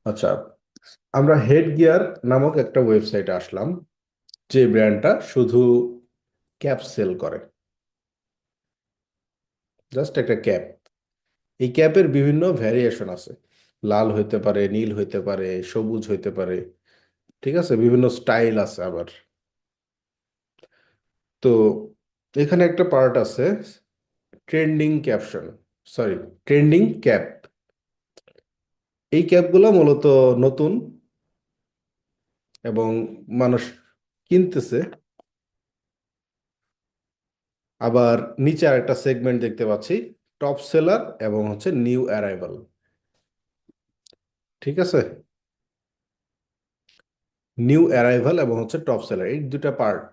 আচ্ছা, আমরা head gear নামক একটা ওয়েবসাইটে আসলাম, যে ব্র্যান্ডটা শুধু ক্যাপ সেল করে। জাস্ট একটা ক্যাপ। এই ক্যাপের বিভিন্ন ভ্যারিয়েশন আছে। লাল হইতে পারে, নীল হইতে পারে, সবুজ হইতে পারে। ঠিক আছে, বিভিন্ন স্টাইল আছে আবার। তো এখানে একটা পার্ট আছে, trending caption, sorry, trending cap. এই ক্যাপগুলো মূলত নতুন এবং মানুষ কিনতেছে। আবার নিচে আরেকটা সেগমেন্ট দেখতে পাচ্ছি, টপ সেলার এবং হচ্ছে নিউ অ্যারাইভাল। ঠিক আছে, নিউ অ্যারাইভাল এবং হচ্ছে টপ সেলার, এই দুটা পার্ট।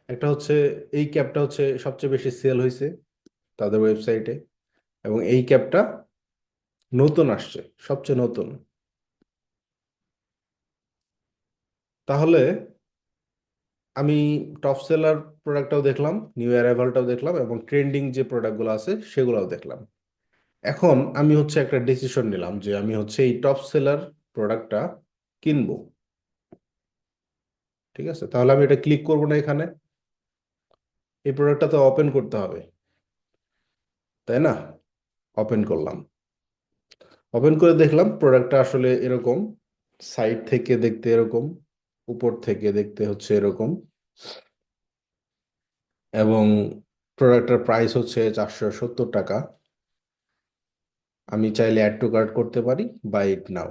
একটা হচ্ছে এই ক্যাবটা হচ্ছে সবচেয়ে বেশি সেল হয়েছে তাদের ওয়েবসাইটে, এবং এই ক্যাবটা নতুন আসছে, সবচেয়ে নতুন। তাহলে আমি টপ সেলার প্রোডাক্টটাও দেখলাম, নিউ অ্যারাইভালটাও দেখলাম, এবং ট্রেন্ডিং যে প্রোডাক্টগুলো আছে সেগুলোও দেখলাম। এখন আমি হচ্ছে একটা ডিসিশন নিলাম যে আমি হচ্ছে এই টপ সেলার প্রোডাক্টটা কিনবো। ঠিক আছে, তাহলে আমি এটা ক্লিক করবো না এখানে। এই প্রোডাক্টটা তো ওপেন করতে হবে, তাই না? ওপেন করলাম। ওপেন করে দেখলাম প্রোডাক্টটা আসলে এরকম। সাইড থেকে দেখতে এরকম, উপর থেকে দেখতে হচ্ছে এরকম, এবং প্রোডাক্টের প্রাইস হচ্ছে 470 টাকা। আমি চাইলে অ্যাড টু কার্ট করতে পারি বা ইট নাও,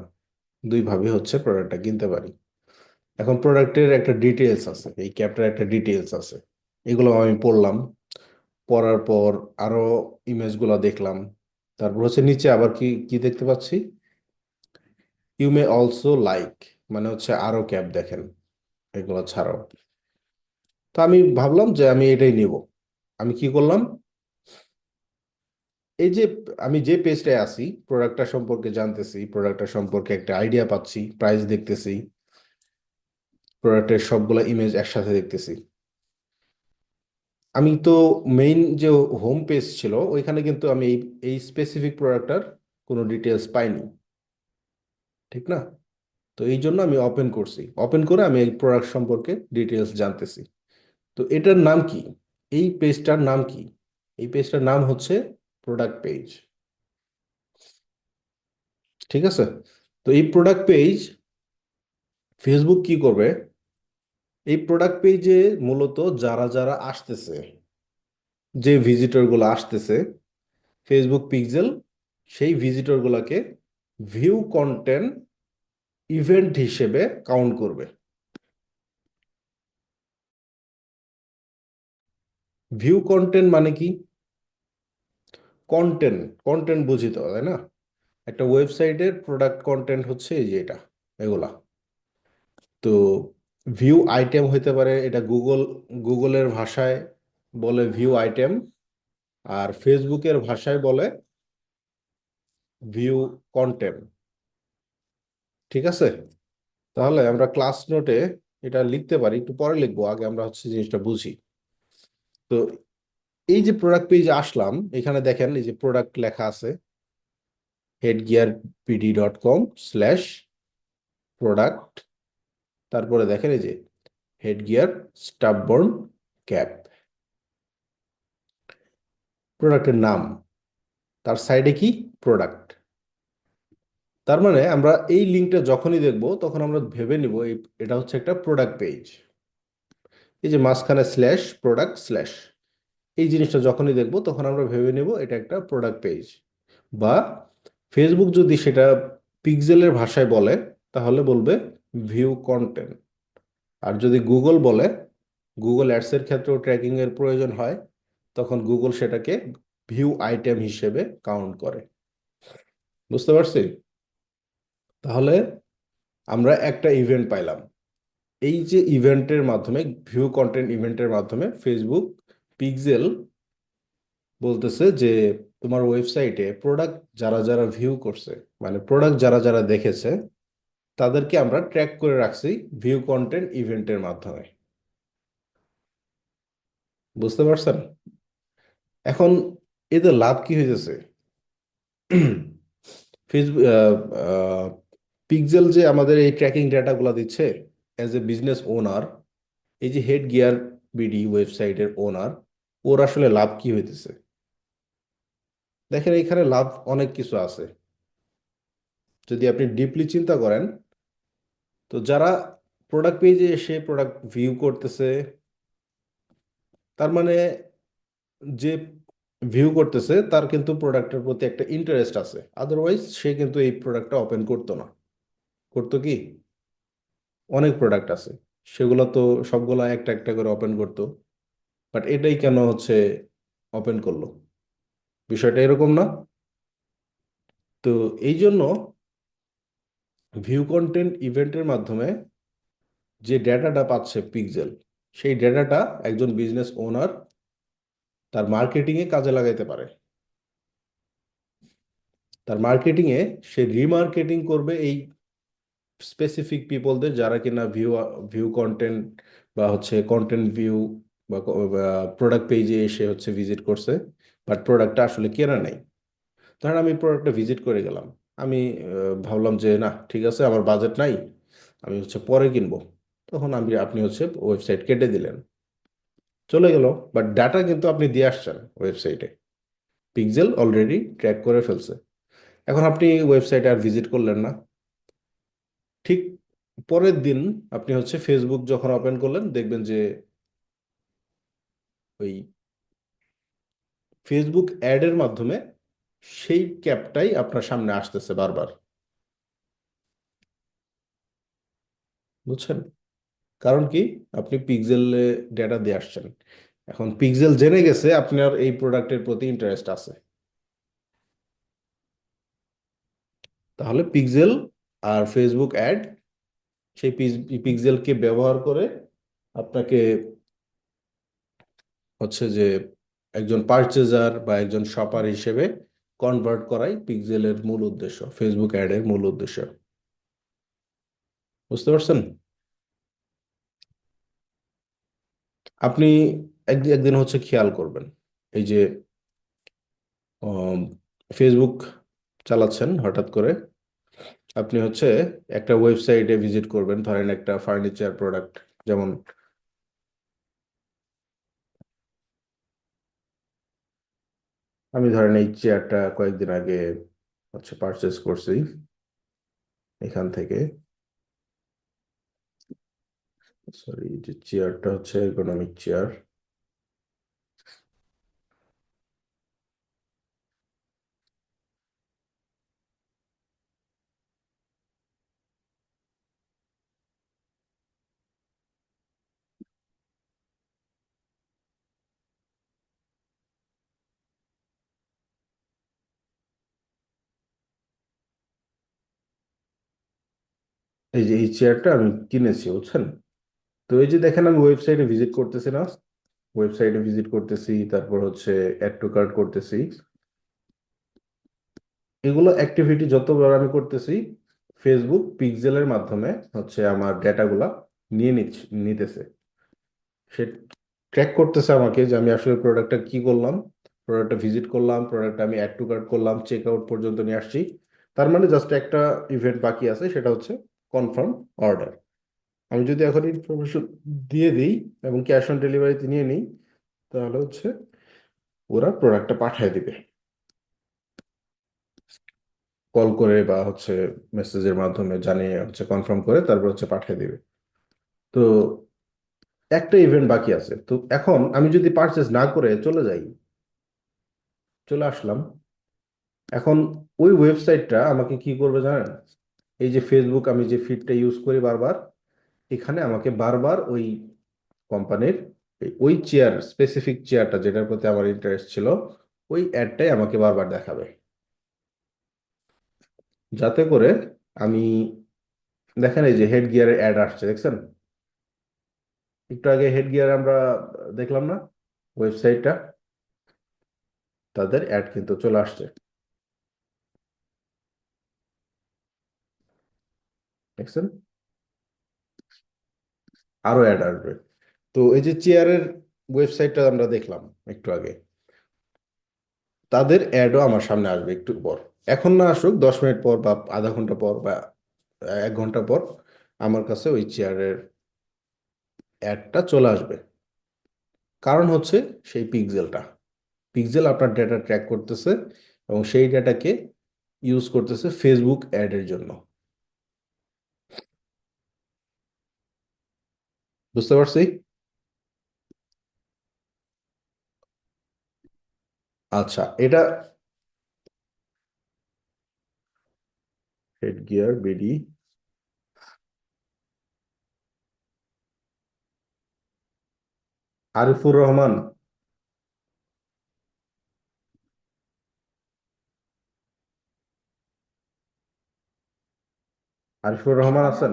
দুইভাবে হচ্ছে প্রোডাক্টটা কিনতে পারি। এখন প্রোডাক্টের একটা ডিটেলস আছে, এই ক্যাপটার একটা ডিটেলস আছে, এগুলো আমি পড়লাম। পড়ার পর আরো ইমেজগুলো দেখলাম। তারপর হচ্ছে নিচে আবার কি কি দেখতে পাচ্ছি, ইউ মে অলসো লাইক, মানে হচ্ছে আরো ক্যাপ দেখেন এগুলো ছাড়াও। তো আমি ভাবলাম যে আমি এটাই নিব। আমি কি করলাম, এই যে আমি যে পেজটায় আছি, প্রোডাক্টটা সম্পর্কে জানতেছি, প্রোডাক্টটা সম্পর্কে একটা আইডিয়া পাচ্ছি, প্রাইস দেখতেছি, প্রোডাক্টের সবগুলো ইমেজ একসাথে দেখতেছি। আমি তো মেইন যে হোম পেজ ছিল ওইখানে কিন্তু আমি এই এই স্পেসিফিক প্রোডাক্টটার কোনো ডিটেলস পাইনি, ঠিক না? তো এই জন্য আমি ওপেন করছি, ওপেন করে আমি এই প্রোডাক্ট সম্পর্কে ডিটেলস জানতেছি। তো এটার নাম কি, এই পেজটার নাম কি? এই পেজটার নাম হচ্ছে প্রোডাক্ট পেজ। ঠিক আছে, তো এই প্রোডাক্ট পেজ ফেসবুক কি করবে, এই প্রোডাক্ট পেজে মূলত যারা যারা আসতেছে, যে ভিজিটর গুলো আসতেছে ফেসবুক পিক্সেল, সেই ভিজিটর গুলাকে ভিউ কন্টেন্ট ইভেন্ট হিসেবে কাউন্ট করবে। ভিউ কন্টেন্ট মানে কি? কন্টেন্ট, কন্টেন্ট বুঝি তো, তাই না? একটা ওয়েবসাইটের প্রোডাক্ট কন্টেন্ট হচ্ছে এই যে এটা, এগুলা। তো ভিউ আইটেম হইতে পারে, এটা গুগলের ভাষায় বলে ভিউ আইটেম, আর ফেসবুকের ভাষায় বলে ভিউ কন্টেন্ট। ঠিক আছে, তাহলে আমরা ক্লাস নোটে এটা লিখতে পারি, একটু পরে লিখবো, আগে আমরা হচ্ছে জিনিসটা বুঝি। তো এই যে প্রোডাক্ট পেজে আসলাম, এখানে দেখেন এই যে প্রোডাক্ট লেখা আছে, headgearpd.com/প্রোডাক্ট। তারপরে দেখেন এই যে হেডগিয়ার স্টাববর্ন ক্যাপ, প্রোডাক্টের নাম, তার সাইডে কি, প্রোডাক্ট। তার মানে আমরা এই লিঙ্কটা যখনই দেখব তখন আমরা ভেবে নিব এটা হচ্ছে একটা প্রোডাক্ট পেজ। এই যে মাঝখানে স্ল্যাশ প্রোডাক্ট স্ল্যাশ, এই জিনিসটা যখনই দেখব তখন আমরা ভেবে নেব এটা একটা প্রোডাক্ট পেজ। বা ফেসবুক যদি সেটা পিক্সেলের ভাষায় বলে তাহলে বলবে ভিউ কন্টেন্ট। আর যদি গুগল বলে, গুগল অ্যাডসের ক্ষেত্রেও ট্র্যাকিং এর প্রয়োজন হয়, তখন গুগল সেটাকে ভিউ আইটেম হিসেবে কাউন্ট করে। বুঝতে পারছি? তাহলে আমরা একটা ইভেন্ট পাইলাম। এই যে ইভেন্টের মাধ্যমে, ভিউ কন্টেন্ট ইভেন্টের মাধ্যমে ফেসবুক পিক্সেল বলতেছে যে তোমার ওয়েবসাইটে প্রোডাক্ট যারা যারা ভিউ করছে, মানে প্রোডাক্ট যারা যারা দেখেছে, তাদেরকে আমরা ট্র্যাক করে রাখছি ভিউ কন্টেন্ট ইভেন্টের মাধ্যমে। বুঝতে পারছেন? এখন এতে লাভ কি হইতেছে? ফেসবুক, পিক্সেল যে আমাদের এই ট্র্যাকিং ডেটাগুলো দিচ্ছে, অ্যাজ এ বিজনেস ওনার, এই যে হেড গিয়ার বিডি ওয়েবসাইটের ওনার, ওর আসলে লাভ কি হইতেছে? দেখেন এখানে লাভ অনেক কিছু আছে। যদি আপনি ডিপলি চিন্তা করেন, তো যারা প্রোডাক্ট পেজে এসে প্রোডাক্ট ভিউ করতেছে, তার মানে যে ভিউ করতেছে তার কিন্তু প্রোডাক্টের প্রতি একটা ইন্টারেস্ট আছে, আদারওয়াইজ সে কিন্তু এই প্রোডাক্টটা ওপেন করতো না। করতো কি? অনেক প্রোডাক্ট আছে, সেগুলো তো সবগুলা একটা একটা করে ওপেন করতো, বাট এটাই কেন হচ্ছে ওপেন করলো? বিষয়টা এরকম না? তো এই জন্য ভিউ কন্টেন্ট ইভেন্টের মাধ্যমে যে ডেটাটা পাচ্ছে পিক্সেল, সেই ডেটাটা একজন বিজনেস ওনার তার মার্কেটিংয়ে কাজে লাগাইতে পারে। তার মার্কেটিংয়ে সে রিমার্কেটিং করবে এই স্পেসিফিক পিপলদের, যারা কিনা ভিউ ভিউ কন্টেন্ট বা হচ্ছে কন্টেন্ট ভিউ বা প্রোডাক্ট পেজে এসে হচ্ছে ভিজিট করছে, বাট প্রোডাক্টটা আসলে কেনা নাই। ধরেন আমি প্রোডাক্টটা ভিজিট করে গেলাম, আমি ভাবলাম যে না ঠিক আছে, আমার বাজেট নাই, আমি হচ্ছে পরে কিনবো। তখন আপনি হচ্ছে ওয়েবসাইট কেটে দিলেন, চলে গেল, বাট ডাটা কিন্তু আপনি দিয়ে আসছেন ওয়েবসাইটে, পিক্সেল অলরেডি ট্র্যাক করে ফেলছে। এখন আপনি ওয়েবসাইটে আর ভিজিট করলেন না। ঠিক পরের দিন আপনি হচ্ছে ফেসবুক যখন ওপেন করলেন, দেখবেন যে ওই ফেসবুক অ্যাডের মাধ্যমে সেই ক্যাপটাই আপনার সামনে আসতেছে বারবার। বুঝছেন? কারণ কি? আপনি পিক্সেলে ডেটা দিয়ে আসছেন। এখন পিক্সেল জেনে গেছে আপনার এই প্রোডাক্টের প্রতি ইন্টারেস্ট আছে, তাহলে পিক্সেল আর ফেসবুক অ্যাড সেই পিক্সেলকে ব্যবহার করে আপনাকে হচ্ছে যে একজন পারচেজার বা একজন শপার হিসেবে কনভার্ট করাই পিক্সেলের মূল উদ্দেশ্য, ফেসবুক অ্যাডের মূল উদ্দেশ্য। বুঝতে পারছেন? আপনি একদিন একদিন হচ্ছে খেয়াল করবেন, এই যে ফেসবুক চালাচ্ছেন, হঠাৎ করে আপনি হচ্ছে একটা ওয়েবসাইটে ভিজিট করবেন, ধরেন একটা ফার্নিচার প্রোডাক্ট, যেমন আমি ধরেন এই চেয়ারটা কয়েকদিন আগে হচ্ছে পারচেস করছি এখান থেকে। সরি, যে চেয়ারটা হচ্ছে এরগোনমিক চেয়ার। এই যে এই চেয়ারটা আমি কিনেছি, বুঝছেন? তো এই যে দেখেন আমি ওয়েবসাইটে ভিজিট করতেছি না, ওয়েবসাইটে ভিজিট করতেছি, তারপর হচ্ছে অ্যাড টু কার্ট করতেছি, এগুলো অ্যাক্টিভিটি যতবার আমি করতেছি, ফেসবুক পিক্সেলের মাধ্যমে হচ্ছে আমার ডেটাগুলা নিতেছে। সে ট্র্যাক করতেছে আমাকে যে আমি আসলে প্রোডাক্টটা কি করলাম, প্রোডাক্টটা ভিজিট করলাম, প্রোডাক্টটা আমি অ্যাড টু কার্ট করলাম, চেক আউট পর্যন্ত নিয়ে আসছি। তার মানে জাস্ট একটা ইভেন্ট বাকি আছে, সেটা হচ্ছে কনফার্ম অর্ডার। আমি যদি এখন ইনফরমেশন দিয়ে দিই এবং ক্যাশ অন ডেলিভারিতে নিয়ে নিই, তাহলে হচ্ছে ওরা প্রোডাক্টটা পাঠিয়ে দিবে কল করে বা হচ্ছে মেসেজের মাধ্যমে জানিয়ে হচ্ছে কনফার্ম করে তারপর হচ্ছে পাঠিয়ে দিবে। তো একটা ইভেন্ট বাকি আছে, তো এখন আমি যদি পারচেজ না করে চলে যাই, চলে আসলাম, এখন ওই ওয়েবসাইটটা আমাকে কি করবে জানেন? এই যে ফেসবুক আমি যে ফিডটা ইউজ করি বারবার, এখানে আমাকে বারবার ওই কোম্পানির ওই চেয়ার, স্পেসিফিক চেয়ারটা যেটার প্রতি আমার ইন্টারেস্ট ছিল, ওই অ্যাডটাই আমাকে বারবার দেখাবে, যাতে করে আমি, দেখেন এই যে হেড গিয়ারের অ্যাড আসছে, দেখছেন? একটু আগে হেড গিয়ার আমরা দেখলাম না ওয়েবসাইটটা, তাদের অ্যাড কিন্তু চলে আসছে, দেখছেন? আরো অ্যাড আসবে। তো এই যে চেয়ারের ওয়েবসাইটটা আমরা দেখলাম একটু আগে, তাদের অ্যাডও আমার সামনে আসবে একটু পর। এখন না আসুক, 10 মিনিট পর বা আধা ঘন্টা পর বা 1 ঘন্টা পর আমার কাছে ওই চেয়ারের অ্যাডটা চলে আসবে। কারণ হচ্ছে সেই পিক্সেলটা, পিক্সেল আপনার ডেটা ট্র্যাক করতেছে এবং সেই ডেটাকে ইউজ করতেছে ফেসবুক অ্যাডের জন্য। বুঝতে পারছি? আচ্ছা, এটা head gear BD Arifur Rahman. Arifur Rahman আছেন?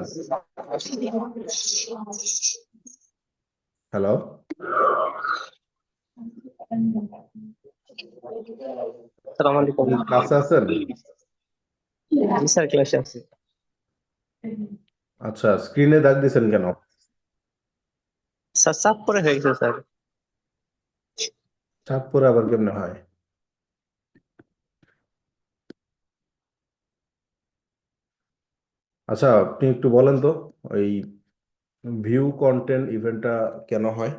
হ্যালো, আসসালামু আলাইকুম। আপনি ক্লাসে আছেন? জি স্যার, ক্লাসে আছি। আচ্ছা, স্ক্রিনে দাগ দিছেন কেন? স্যার চাপ পরে হয়ে গেছে স্যার। চাপ পরে আবার কেমনে হয়? আচ্ছা, আপনি একটু বলেন তো ওই ভিউ কন্টেন্ট ইভেন্টটা কেন হয়?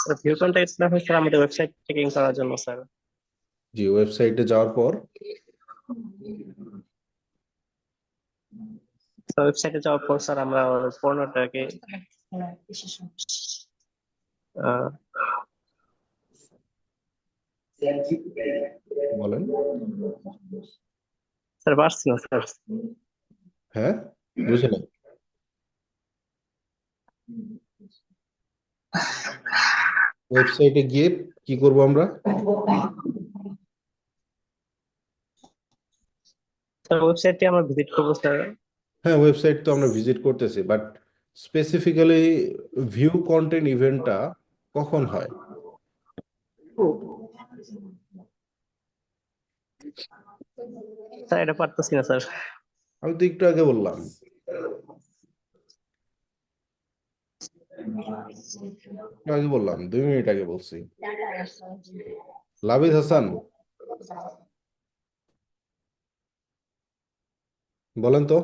স্যার ভিউ কন্টাক্ট না হয় স্যার আমাদের ওয়েবসাইট চেকিং করার জন্য স্যার। জি, ওয়েবসাইটে যাওয়ার পর স্যার ওয়েবসাইটে যাওয়ার পর স্যার আমরা ওর পণ্যটাকে আহ, বলেন। স্যার পারছি না স্যার। হ্যাঁ, বুঝলেন? ওয়েবসাইটে গিয়ে কি করব আমরা? স্যার ওয়েবসাইটে আমরা ভিজিট করবো স্যার। হ্যাঁ, ওয়েবসাইট তো আমরা ভিজিট করতেছি, বাট স্পেসিফিক্যালি ভিউ কন্টেন্ট ইভেন্টটা কখন হয়? স্যার এটা পারতেছি না স্যার। আমি তো একটু আগে বললাম, একটু আগে বললাম, 2 মিনিট আগে বলছি। লাবিদ হাসান, বলেন তো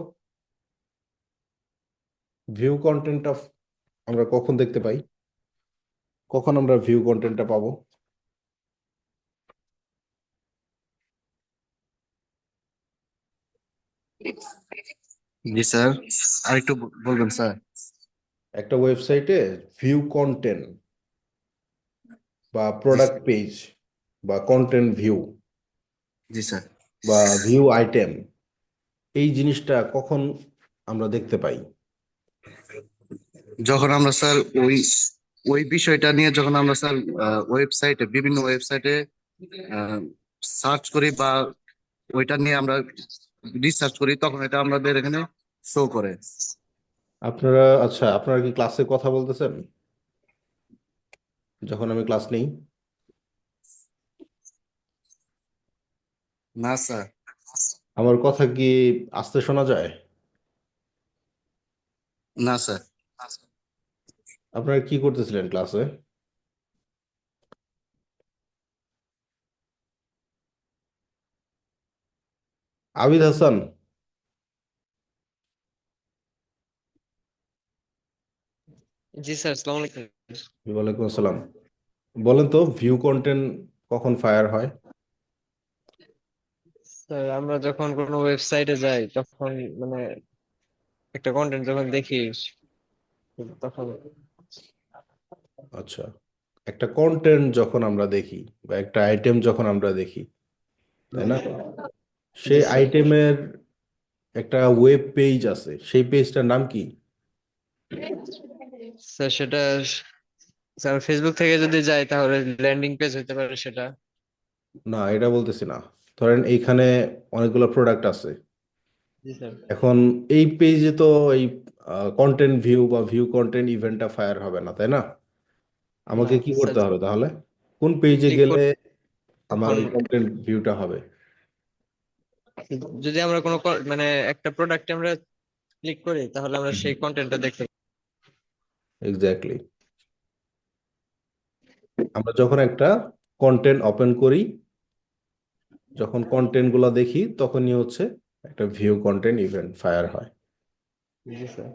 ভিউ কন্টেন্টটা আমরা কখন দেখতে পাই? কখন আমরা ভিউ কন্টেন্টটা পাবো? জি স্যার, আরেকটু বলবেন স্যার। একটা ওয়েবসাইটে ভিউ কন্টেন্ট বা জি প্রোডাক্ট পেজ বা কন্টেন্ট ভিউ জি স্যার। বা ভিউ আইটেম, এই জিনিসটা কখন আমরা দেখতে পাই? যখন আমরা স্যার ওই ওই বিষয়টা নিয়ে যখন আমরা স্যার ওয়েবসাইটে বিভিন্ন ওয়েবসাইটে সার্চ করি বা ওইটা নিয়ে আমরা রিসার্চ করি, তখন এটা আমাদের এখানে শো করে। আপনারা আচ্ছা, আপনারা কি ক্লাসে কথা বলতেছেন যখন আমি ক্লাস নেই? না স্যার। আমার কথা কি আস্তে শোনা যায়? না স্যার। আপনারা কি করতেছিলেন ক্লাসে? আবিদ হাসান, জি স্যার, আসসালামু আলাইকুম। ওয়ালাইকুম আসসালাম। বলেন তো ভিউ কন্টেন্ট কখন ফায়ার হয়? স্যার আমরা যখন কোনো ওয়েবসাইটে যাই তখন মানে একটা কন্টেন্ট যখন দেখি তখন। আচ্ছা, একটা কন্টেন্ট যখন আমরা দেখি বা একটা আইটেম যখন আমরা দেখি, তাই না? জি সেই স্যার। আইটেমের একটা ওয়েব পেজ আছে, সেই পেজটার নাম কি? স্যার সেটা স্যার ফেসবুক থেকে যদি যাই তাহলে ল্যান্ডিং পেজ হতে পারে সেটা। না, এটা বলতেছি না। ধরেন এইখানে অনেকগুলো প্রোডাক্ট আছে। জি স্যার। এখন এই পেজে তো এই কন্টেন্ট ভিউ বা ভিউ কন্টেন্ট ইভেন্টটা ফায়ার হবে না, তাই না? না আমাকে কি স্যার, করতে হবে তাহলে? কোন পেজে ক্লিক গেলে করে আমার তখন ওই কন্টেন্ট ভিউটা হবে? যদি আমরা কোনো মানে একটা প্রোডাক্টে আমরা ক্লিক করি তাহলে আমরা সেই কন্টেন্টটা দেখতে পাই। এক্স্যাক্টলি। আমরা যখন একটা কন্টেন্ট ওপেন করি যখন কন্টেন্ট গুলা দেখি তখনই হচ্ছে একটা ভিউ কন্টেন্ট ইভেন্ট ফায়ার হয়। জি স্যার।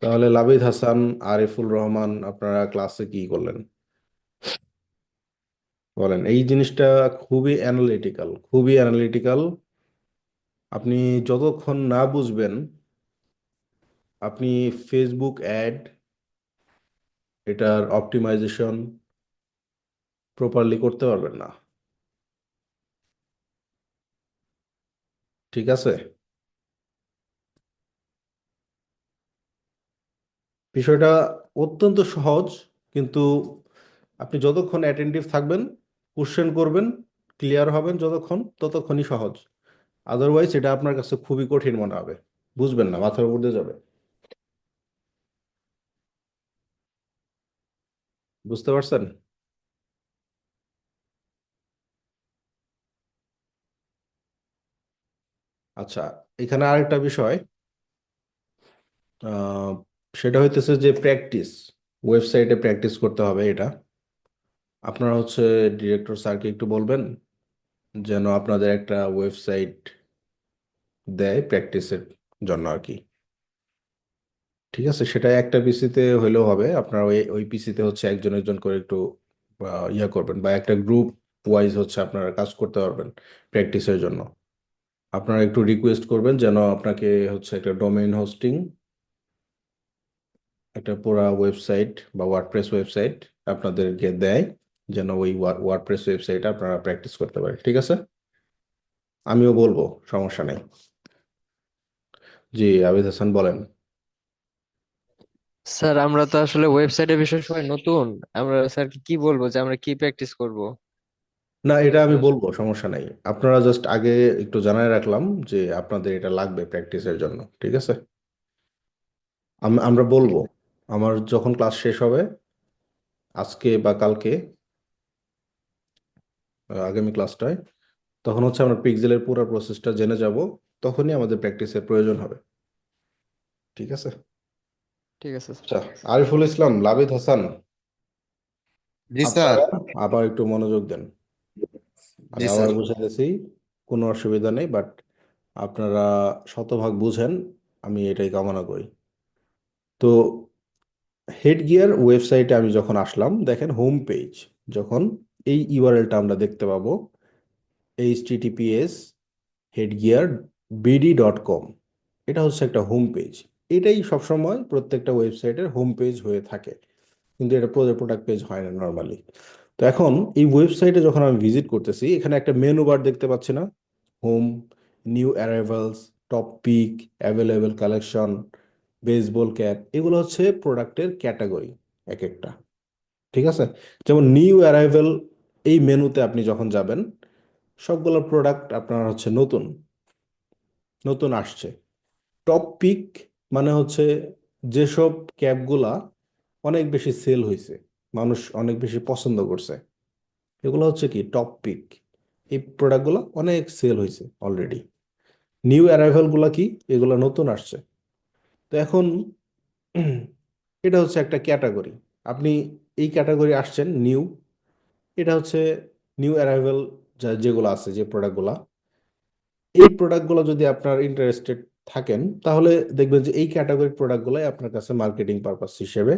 তাহলে লাবিদ হাসান, আরিফুল রহমান, আপনারা ক্লাসে কি করলেন বলেন? এই জিনিসটা খুবই অ্যানালিটিক্যাল। আপনি যতক্ষণ না বুঝবেন আপনি ফেসবুক অ্যাড, এটার অপটিমাইজেশন প্রপারলি করতে পারবেন না। ঠিক আছে? বিষয়টা অত্যন্ত সহজ, কিন্তু আপনি যতক্ষণ অ্যাটেন্টিভ থাকবেন, কোশ্চেন করবেন, ক্লিয়ার হবেন যতক্ষণ, ততক্ষণই সহজ। আদারওয়াইজ এটা আপনার কাছে খুবই কঠিন মনে হবে, বুঝবেন না, মাথার উপর দিয়ে যাবে। বুঝতে পারছেন? আচ্ছা, এখানে আরেকটা বিষয়, আহ, সেটা হইতেছে যে প্র্যাকটিস, ওয়েবসাইটে প্র্যাকটিস করতে হবে। এটা আপনারা হচ্ছে ডিরেক্টর স্যারকে একটু বলবেন যেন আপনাদের একটা ওয়েবসাইট দেয় প্র্যাকটিসের জন্য আর কি। ঠিক আছে, সেটা একটা পিসিতে হইলেও হবে। আপনারা ওই ওই পিসিতে হচ্ছে একজন একজন করে একটু ইয়া করবেন, বা একটা গ্রুপ ওয়াইজ হচ্ছে আপনারা কাজ করতে পারবেন প্র্যাকটিসের জন্য। আপনারা একটু রিকোয়েস্ট করবেন যেন আপনাকে হচ্ছে একটা ডোমেইন হোস্টিং, একটা পুরা ওয়েবসাইট বা ওয়ার্ডপ্রেস ওয়েবসাইট আপনাদেরকে দেয়, যেন ওই ওয়ার্ডপ্রেস ওয়েবসাইট আপনারা প্র্যাকটিস করতে পারেন। ঠিক আছে, আমিও বলবো, সমস্যা নেই। জি, আবিদ হাসান বলেন। স্যার আমরা তো আসলে ওয়েবসাইটের বিষয়ে সবাই নতুন, আমরা স্যারকে কি বলবো যে আমরা কি প্র্যাকটিস করব? না, এটা আমি স্যার বলবো, সমস্যা নেই। আপনারা জাস্ট আগে একটু জানাই রাখলাম যে আপনাদের এটা লাগবে প্র্যাকটিসের জন্য। ঠিক আছে, আমরা বলবো আমার যখন ক্লাস শেষ হবে আজকে বা কালকে, আগামী ক্লাসটায়, তখন হচ্ছে আমরা পিক্সেলের পুরো প্রসেসটা জেনে যাব, তখনই আমাদের প্র্যাকটিসের প্রয়োজন হবে। ঠিক আছে। ঠিক আছে স্যার। আচ্ছা, আরিফুল ইসলাম, লাবিদ হাসান, জি স্যার। আপনারা আবার একটু মনোযোগ দেন। আমি জি আবার স্যার। বুঝাইতেছি, কোনো অসুবিধা নেই, বাট আপনারা শতভাগ বুঝেন, আমি এটাই কামনা করি। তো হেড গিয়ার ওয়েবসাইটে আমি যখন আসলাম, দেখেন হোম পেজ, যখন এই ইউআরএলটা আমরা দেখতে পাবো, https headgearbd.com, এটা হচ্ছে একটা হোম পেজ। এটাই সবসময় প্রত্যেকটা ওয়েবসাইটের হোম পেজ হয়ে থাকে, কিন্তু এটা প্রোডাক্ট পেজ হয় না নর্মালি। তো এখন এই ওয়েবসাইটে যখন আমি ভিজিট করতেছি, এখানে একটা মেনু বার দেখতে পাচ্ছি না? Home, new arrivals, top pick, available collection, baseball cap, এগুলো হচ্ছে প্রোডাক্টের ক্যাটাগরি এক একটা। ঠিক আছে, যেমন নিউ অ্যারাইভেল, এই মেনুতে আপনি যখন যাবেন, সবগুলো প্রোডাক্ট আপনার হচ্ছে নতুন নতুন আসছে। টপ পিক মানে হচ্ছে যেসব ক্যাবগুলা অনেক বেশি সেল হয়েছে, মানুষ অনেক বেশি পছন্দ করছে, এগুলো হচ্ছে কি টপ পিক। এই প্রোডাক্টগুলো অনেক সেল হয়েছে অলরেডি। নিউ অ্যারাইভালগুলো কি, এগুলো নতুন আসছে। তো এখন এটা হচ্ছে একটা ক্যাটাগরি। আপনি এই ক্যাটাগরি আসছেন নিউ, এটা হচ্ছে নিউ অ্যারাইভাল, যেগুলো আছে, যে প্রোডাক্টগুলো, এই প্রোডাক্টগুলো যদি আপনার ইন্টারেস্টেড থাকেন, তাহলে দেখবেন যে এই ক্যাটাগরির প্রোডাক্টগুলোই আপনার কাছে মার্কেটিং পারপাস হিসেবে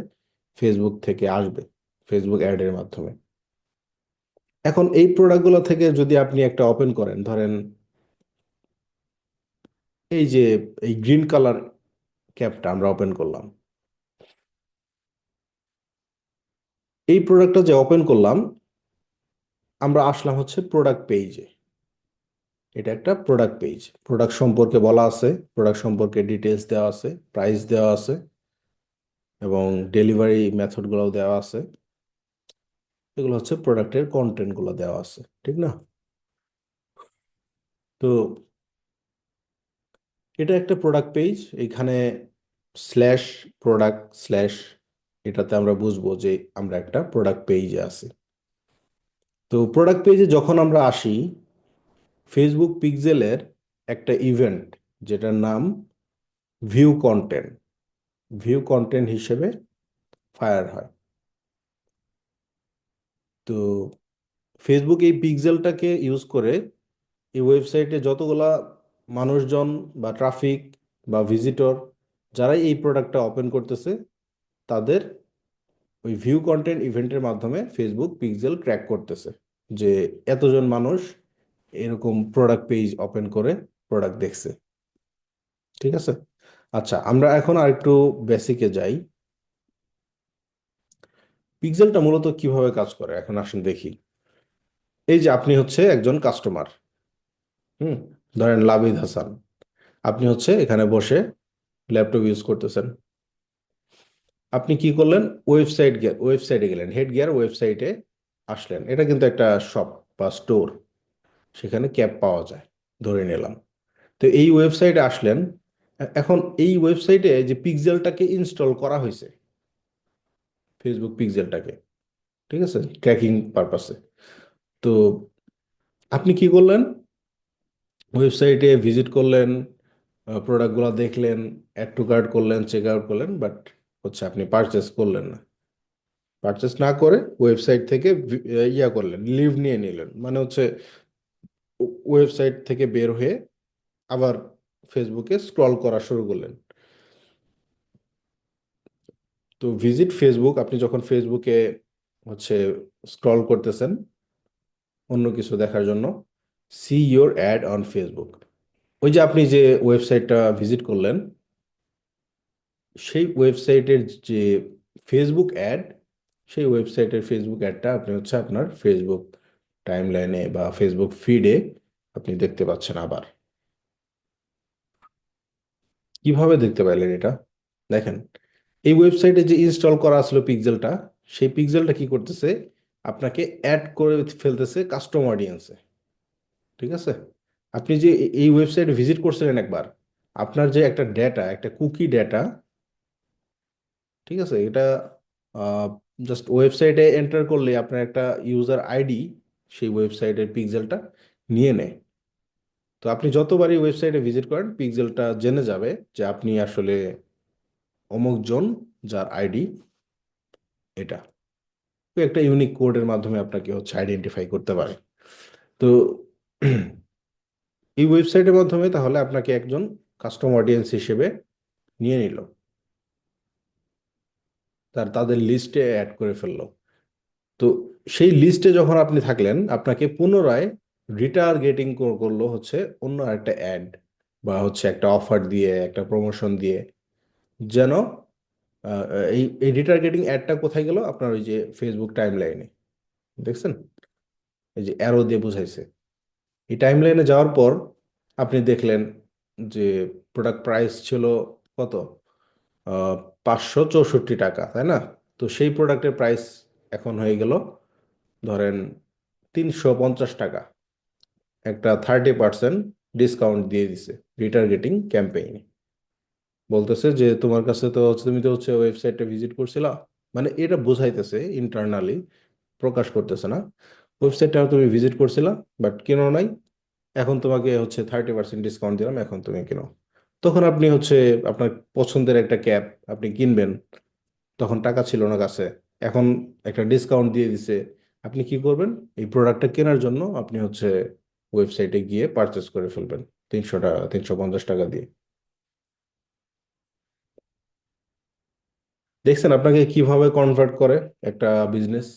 ফেসবুক থেকে আসবে, ফেসবুক অ্যাডের মাধ্যমে। এখন এই প্রোডাক্টগুলো থেকে যদি আপনি একটা ওপেন করেন, ধরেন এই যে এই গ্রিন কালার ক্যাপটা আমরা ওপেন করলাম, এই প্রোডাক্টটা যে ওপেন করলাম, আমরা আসলাম হচ্ছে প্রোডাক্ট পেজে। এটা একটা প্রোডাক্ট পেজ, প্রোডাক্ট সম্পর্কে বলা আছে, প্রোডাক্ট সম্পর্কে ডিটেলস দেওয়া আছে, প্রাইস দেওয়া আছে, এবং ডেলিভারি মেথডগুলোও দেওয়া আছে। এগুলো হচ্ছে প্রোডাক্টের কন্টেন্টগুলো দেওয়া আছে, ঠিক না? তো এটা একটা প্রোডাক্ট পেজ। এখানে স্ল্যাশ প্রোডাক্ট স্ল্যাশ, এটাতে আমরা বুঝবো যে আমরা একটা প্রোডাক্ট পেজে আছি। তো প্রোডাক্ট পেজে যখন আমরা আসি, ফেসবুক পিক্সেলের একটা ইভেন্ট, যেটার নাম ভিউ কন্টেন্ট, ভিউ কন্টেন্ট হিসেবে ফায়ার হয়। তো ফেসবুক এই পিক্সেলটাকে ইউজ করে এই ওয়েবসাইটে যতগুলা মানুষজন বা ট্রাফিক বা ভিজিটর যারাই এই প্রোডাক্টটা ওপেন করতেছে তাদের ওই ভিউ কন্টেন্ট ইভেন্টের মাধ্যমে ফেসবুক পিক্সেল ট্র্যাক করতেছে যে এতজন মানুষ এরকম প্রোডাক্ট পেজ ওপেন করে প্রোডাক্ট দেখছে। ঠিক আছে, আচ্ছা আমরা এখন আরেকটু বেসিকে যাই। পিক্সেলটা মূলত কিভাবে কাজ করে এখন আসুন দেখি। এই যে আপনি হচ্ছে একজন কাস্টমার, ধরেন লাবিদ হাসান, আপনি হচ্ছে এখানে বসে ল্যাপটপ ইউজ করতেছেন। আপনি কি করলেন, ওয়েবসাইটে গেলেন, হেড গিয়ার ওয়েবসাইটে আসলেন। এটা কিন্তু একটা শপ বা স্টোর, সেখানে ক্যাব পাওয়া যায় ধরে নিলাম। তো এই ওয়েবসাইটে আসলেন। এখন এই ওয়েবসাইটে যে পিক্সেলটাকে ইনস্টল করা হয়েছে, ফেসবুক পিক্সেলটাকে, ঠিক আছে, ট্র্যাকিং পারপাসে। তো আপনি কি করলেন, ওয়েবসাইটে ভিজিট করলেন, প্রোডাক্টগুলো দেখলেন, অ্যাড টু কার্ট করলেন, চেক আউট করলেন, বাট হচ্ছে আপনি পারচেস করলেন না। পারচেস না করে ওয়েবসাইট থেকে ইয়া করলেন, লিভ নিয়ে নিলেন, মানে হচ্ছে ওয়েবসাইট থেকে বের হয়ে আবার ফেসবুকে স্ক্রল করা শুরু করলেন। তো ভিজিট ফেসবুক, আপনি যখন ফেসবুকে হচ্ছে স্ক্রল করতেছেন অন্য কিছু দেখার জন্য, see your ad on Facebook, ওই যে আপনি যে ওয়েবসাইটটা ভিজিট করলেন সেই ওয়েবসাইটের যে ফেসবুক অ্যাড, সেই ওয়েবসাইটের ফেসবুক অ্যাডটা আপনি হচ্ছে আপনার ফেসবুক টাইমলাইনে বা ফেসবুক ফিডে আপনি দেখতে পাচ্ছেন আবার। কিভাবে দেখতে পাইলেন এটা? দেখেন, এই ওয়েবসাইটে যে ইনস্টল করা আসলো পিক্সেলটা, সেই পিক্সেলটা কি করতেছে, আপনাকে অ্যাড করে ফেলতেছে কাস্টম অডিয়েন্সে। ঠিক আছে, আপনি যে এই ওয়েবসাইটে ভিজিট করছিলেন একবার, আপনার যে একটা ডেটা, একটা কুকি ডেটা, ঠিক আছে, এটা জাস্ট ওয়েবসাইটে এন্টার করলে আপনার একটা ইউজার আইডি সেই ওয়েবসাইটের পিক্সেলটা নিয়ে নেয়। তো আপনি যতবারই ওয়েবসাইটে ভিজিট করেন পিক্সেলটা জেনে যাবে যে আপনি আসলে অমুক জন, যার আইডি এটা। তো একটা ইউনিক কোডের মাধ্যমে আপনাকে হচ্ছে আইডেন্টিফাই করতে পারে। তো এই ওয়েবসাইটের মাধ্যমে তাহলে আপনাকে একজন কাস্টম অডিয়েন্স হিসেবে নিয়ে নিল, তাদের লিস্টে অ্যাড করে ফেললো। তো সেই লিস্টে যখন আপনি থাকলেন, আপনাকে পুনরায় রিটার্গেটিং করলো হচ্ছে অন্য একটা অ্যাড বা হচ্ছে একটা অফার দিয়ে, একটা প্রমোশন দিয়ে, যেন আহ, এই রিটার্গেটিং অ্যাডটা কোথায় গেল, আপনার ওই যে ফেসবুক টাইম লাইনে দেখছেন, এই যে অ্যারো দিয়ে বুঝাইছে। এই টাইম লাইনে যাওয়ার পর আপনি দেখলেন যে প্রোডাক্ট প্রাইস ছিল কত, আহ, 564 টাকা, তাই না? তো সেই প্রোডাক্টের প্রাইস এখন হয়ে গেল ধরেন 350 টাকা। একটা 30% ডিসকাউন্ট দিয়ে দিছে রিটার্গেটিং ক্যাম্পেইনে। বলতেছে যে তোমার কাছে তো হচ্ছে, তুমি তো হচ্ছে ওয়েবসাইটটা ভিজিট করছিলা, মানে এটা বোঝাইতেছে ইন্টারনালি, প্রকাশ করতেছে না। ওয়েবসাইটটা তুমি ভিজিট করছিলা বাট কেনো নাই, এখন তোমাকে হচ্ছে 30% ডিসকাউন্ট দিলাম, এখন তুমি কিনো। তখন আপনি হচ্ছে আপনার পছন্দের একটা ক্যাব আপনি কিনবেন, তখন টাকা ছিল না কাছে, এখন একটা ডিসকাউন্ট দিয়ে দিছে। আপনি কি করবেন, এই প্রোডাক্টটা কেনার জন্য আপনি হচ্ছে ওয়েবসাইটে গিয়ে পারচেস করে ফেলবেন 300 টাকা, 350 টাকা দিয়ে। দেখছেন আপনাকে কিভাবে কনভার্ট করে একটা বিজনেস?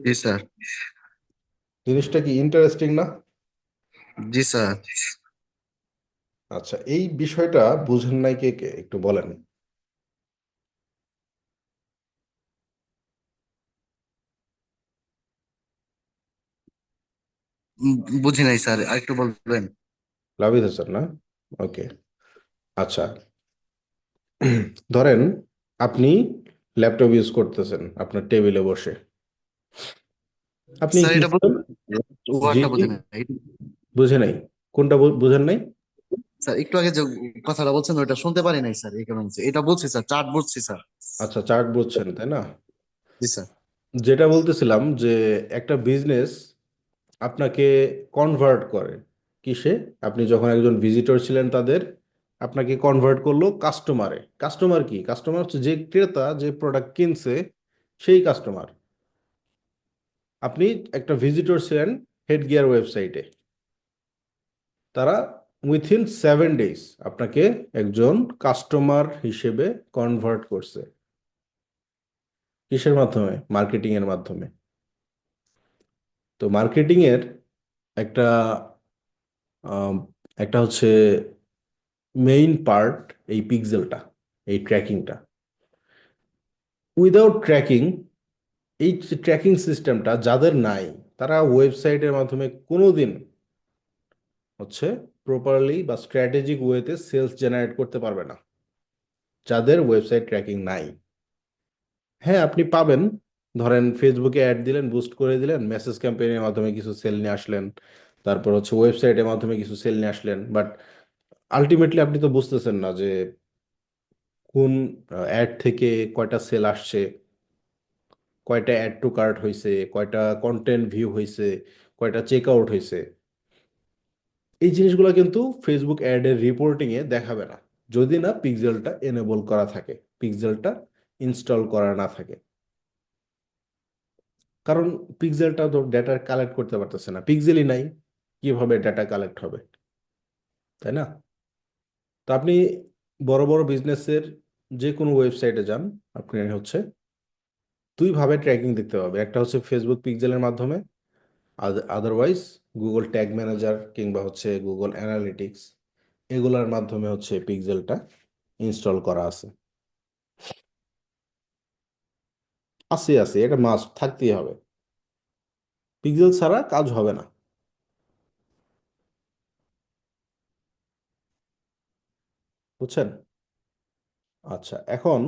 জি স্যার। জিনিসটা কি ইন্টারেস্টিং না? জি স্যার। আচ্ছা, এই বিষয়টা বুঝেন নাই কে কে একটু বলেন। বুঝি নাই স্যার, আরেকটু বলবেন? লাভিদ হাসান না? ওকে, আচ্ছা। ধরেন আপনি ল্যাপটপ ইউজ করতেছেন আপনার টেবিলে বসে, আপনি স্যার কি এটা করবেন? জি ওয়ার্ডটা জি, বুঝি নাই। বুঝে নাই, কোনটা বুঝেন নাই? স্যার একটু আগে যে কথাটা বলছেন ওটা শুনতে পারি নাই স্যার, এই কারণে বলছি। এটা বলছি স্যার, চার্ট বুঝছি স্যার। আচ্ছা, চার্ট বুঝছেন তাই না? জি স্যার। যেটা বলতেছিলাম যে একটা বিজনেস আপনাকে কনভার্ট করে কিসে, আপনি যখন একজন ভিজিটর ছিলেন তাদের, আপনাকে কনভার্ট করলো কাস্টমারে। কাস্টমার কি, কাস্টমার হচ্ছে যে ক্রেতা যে প্রোডাক্ট কিনছে সেই কাস্টমার। আপনি একটা ভিজিটর ছিলেন, হেডগিয়ার ওয়েবসাইটে, তারা উইথিন 7 ডেজ আপনাকে একজন কাস্টমার হিসেবে কনভার্ট করছে। কিসের মাধ্যমে? মার্কেটিং এর মাধ্যমে। তো মার্কেটিং এর একটা আম, একটা হচ্ছে মেইন পার্ট এই পিক্সেলটা, এই ট্র্যাকিংটা। উইদাউট ট্র্যাকিং, এই ট্র্যাকিং সিস্টেমটা যাদের নাই, তারা ওয়েবসাইটের মাধ্যমে কোনোদিন হচ্ছে প্রপারলি বা স্ট্র্যাটেজিক ওয়েতে সেলস জেনারেট করতে পারবে না, যাদের ওয়েবসাইট ট্র্যাকিং নাই। হ্যাঁ, আপনি পাবেন, ধরেন ফেসবুকে অ্যাড দিলেন, বুস্ট করে দিলেন, মেসেজ ক্যাম্পেইনের মাধ্যমে কিছু সেল নিয়ে আসলেন, তারপর হচ্ছে ওয়েবসাইটের মাধ্যমে কিছু সেল নিয়ে আসলেন, বাট আলটিমেটলি আপনি তো বুঝতেছেন না যে কোন অ্যাড থেকে কয়টা সেল আসছে, কয়টা অ্যাড টু কার্ট হয়েছে, কয়টা কন্টেন্ট ভিউ হয়েছে, কয়টা চেক আউট হয়েছে। এই জিনিসগুলো কিন্তু ফেসবুক অ্যাডের রিপোর্টিংয়ে দেখাবে না, যদি না পিক্সেলটা এনেবল করা থাকে, পিক্সেলটা ইনস্টল করা না থাকে। কারণ পিক্সেলটা তো ডেটা কালেক্ট করতে পারতেছে না, পিক্সেলই নাই, কিভাবে ডেটা কালেক্ট হবে, তাই না? তো আপনি বড় বড় বিজনেসের যে কোনো ওয়েবসাইটে যান, আপনি হচ্ছে দুইভাবে ট্র্যাকিং দেখতে পাবে। একটা হচ্ছে ফেসবুক পিক্সেলের মাধ্যমে, আদারওয়াইজ গুগল ট্যাগ ম্যানেজার কিংবা হচ্ছে গুগল অ্যানালিটিক্স, এগুলোর মাধ্যমে হচ্ছে পিক্সেলটা ইনস্টল করা আছে। আছে আছে, এটা মাস্ট থাকতেই হবে, পিক্সেল ছাড়া কাজ হবে না। বুঝছেন? আচ্ছা, এখন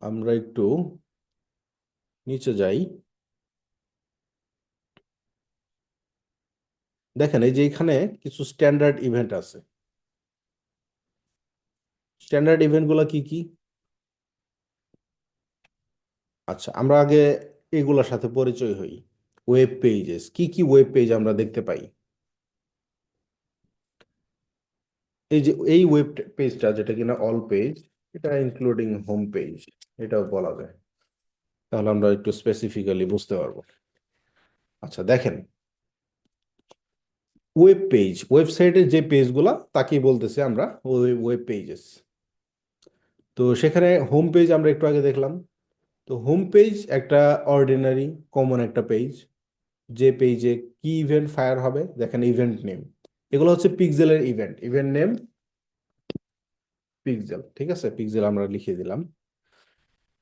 আমরা একটু নিচে যাই। দেখেন, এই যে এখানে কিছু স্ট্যান্ডার্ড ইভেন্ট আছে। স্ট্যান্ডার্ড ইভেন্টগুলো কি কি? আচ্ছা, আমরা আগে এগুলোর সাথে পরিচয় হই। ওয়েব পেজেস, কি কি ওয়েব পেজ আমরা দেখতে পাই? এই যে এই ওয়েব পেজটা, যেটা কিনা অল পেজ, এটা ইনক্লুডিং হোম পেজ, এটাও বলা যায়। তাহলে আমরা একটু স্পেসিফিক্যালি বুঝতে পারবো। আচ্ছা দেখেন, ওয়েব পেজ, ওয়েবসাইটের যে পেজগুলা তাকেই বলতেছি আমরা ওয়েব পেজেস। তো সেখানে হোম পেজ আমরা একটু আগে দেখলাম। তো হোম পেজ একটা অর্ডিনারি কমন একটা পেজ, যে পেজে কি ইভেন্ট ফায়ার হবে, দেখেন ইভেন্ট নেম, এগুলো হচ্ছে পিক্সেলের ইভেন্ট, ইভেন্ট নেম পিক্সেল, ঠিক আছে, পিক্সেল আমরা লিখে দিলাম।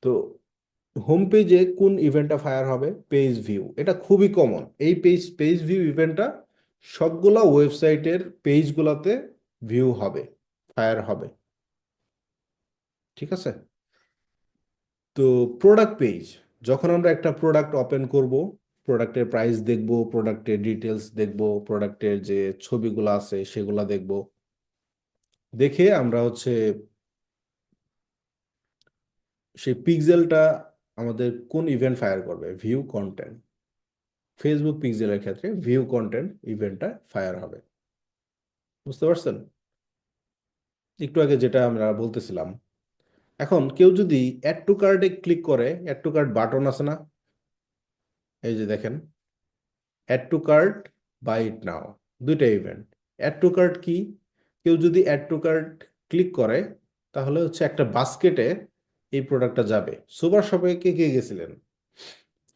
তো হোম পেজে কোন ইভেন্টটা ফায়ার হবে? পেজ ভিউ, এটা খুবই কমন। এই পেজ ভিউ ইভেন্টটা সবগুলা ওয়েবসাইটের পেজগুলোতে ভিউ হবে, ফায়ার হবে, ঠিক আছে। তো প্রোডাক্ট পেজ, যখন আমরা একটা প্রোডাক্ট ওপেন করব, প্রোডাক্টের প্রাইস দেখব, প্রোডাক্টের ডিটেলস দেখব, প্রোডাক্টের যে ছবিগুলো আছে সেগুলা দেখব, দেখে আমরা হচ্ছে সেই পিক্সেলটা আমাদের কোন ইভেন্ট ফায়ার করবে? View content. ফেসবুক পিক্সেলের ক্ষেত্রে ভিউ কন্টেন্ট ইভেন্টটা ফায়ার হবে। বুঝতে পারছেন? একটু আগে যেটা আমরা বলতেছিলাম। এখন কেউ যদি অ্যাড টু কার্টে ক্লিক করে, অ্যাড টু কার্ট বাটন আছে না, এই যে দেখেন, অ্যাড টু কার্ট, বাই ইট নাও, দুইটা ইভেন্ট। অ্যাড টু কার্ট কি? কেউ যদি অ্যাড টু কার্ট ক্লিক করে, তাহলে হচ্ছে একটা বাস্কেটে এই প্রোডাক্টটা যাবে। সুপার শপে কে কে গেছিলেন?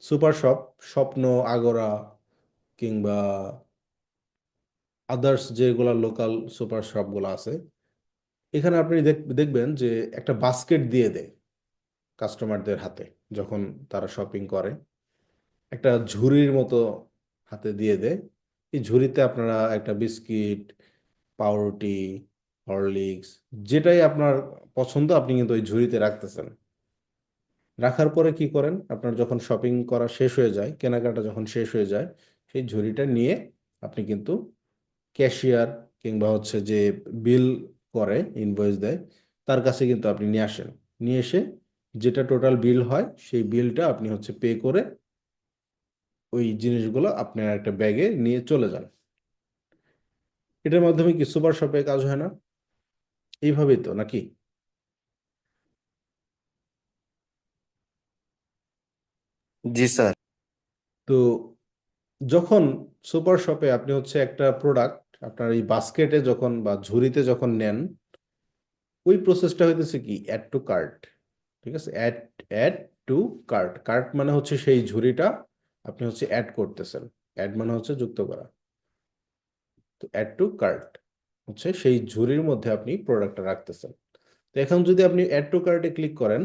সুপার শপ, স্বপ্ন, আগরা কিংবা আদার্স যেগুলো লোকাল সুপার শপগুলো আছে, এখানে আপনি দেখবেন যে একটা বাস্কেট দিয়ে দেয় কাস্টমারদের হাতে, যখন তারা শপিং করে একটা ঝুড়ির মতো হাতে দিয়ে দেয়। এই ঝুড়িতে আপনারা একটা বিস্কিট, পাউরুটি, হরলিক্স, যেটাই আপনার পছন্দ আপনি কিন্তু ওই ঝুড়িতে রাখতেছেন। রাখার পরে কি করেন? আপনার যখন শপিং করা শেষ হয়ে যায়, কেনাকাটা যখন শেষ হয়ে যায়, সেই ঝুড়িটা নিয়ে আপনি কিন্তু ক্যাশিয়ার কিংবা হচ্ছে যে বিল করে, ইনভয়েস দেয়, তার কাছে কিন্তু আপনি নিয়ে আসেন। নিয়ে এসে যেটা টোটাল বিল হয়, সেই বিলটা আপনি হচ্ছে পে করে ওই জিনিসগুলো আপনার একটা ব্যাগে নিয়ে চলে যান। এটার মাধ্যমে কি সুপার শপে কাজ হয় না? এইভাবেই তো নাকি? জি স্যার। তো যখন সুপার শপে আপনি হচ্ছে একটা প্রোডাক্ট আপনার এই বাস্কেটে যখন বা ঝুড়িতে যখন নেন, ওই প্রসেসটা হইতেছে কি অ্যাড টু কার্ট। ঠিক আছে, add add to cart. Cart মানে হচ্ছে সেই ঝুড়িটা আপনি হচ্ছে অ্যাড করতেছেন। অ্যাড মানে হচ্ছে যুক্ত করা। তো অ্যাড টু কার্ট হচ্ছে সেই ঝুড়ির মধ্যে আপনি প্রোডাক্টটা রাখতেছেন। তো এখন যদি আপনি অ্যাড টু কার্টে ক্লিক করেন,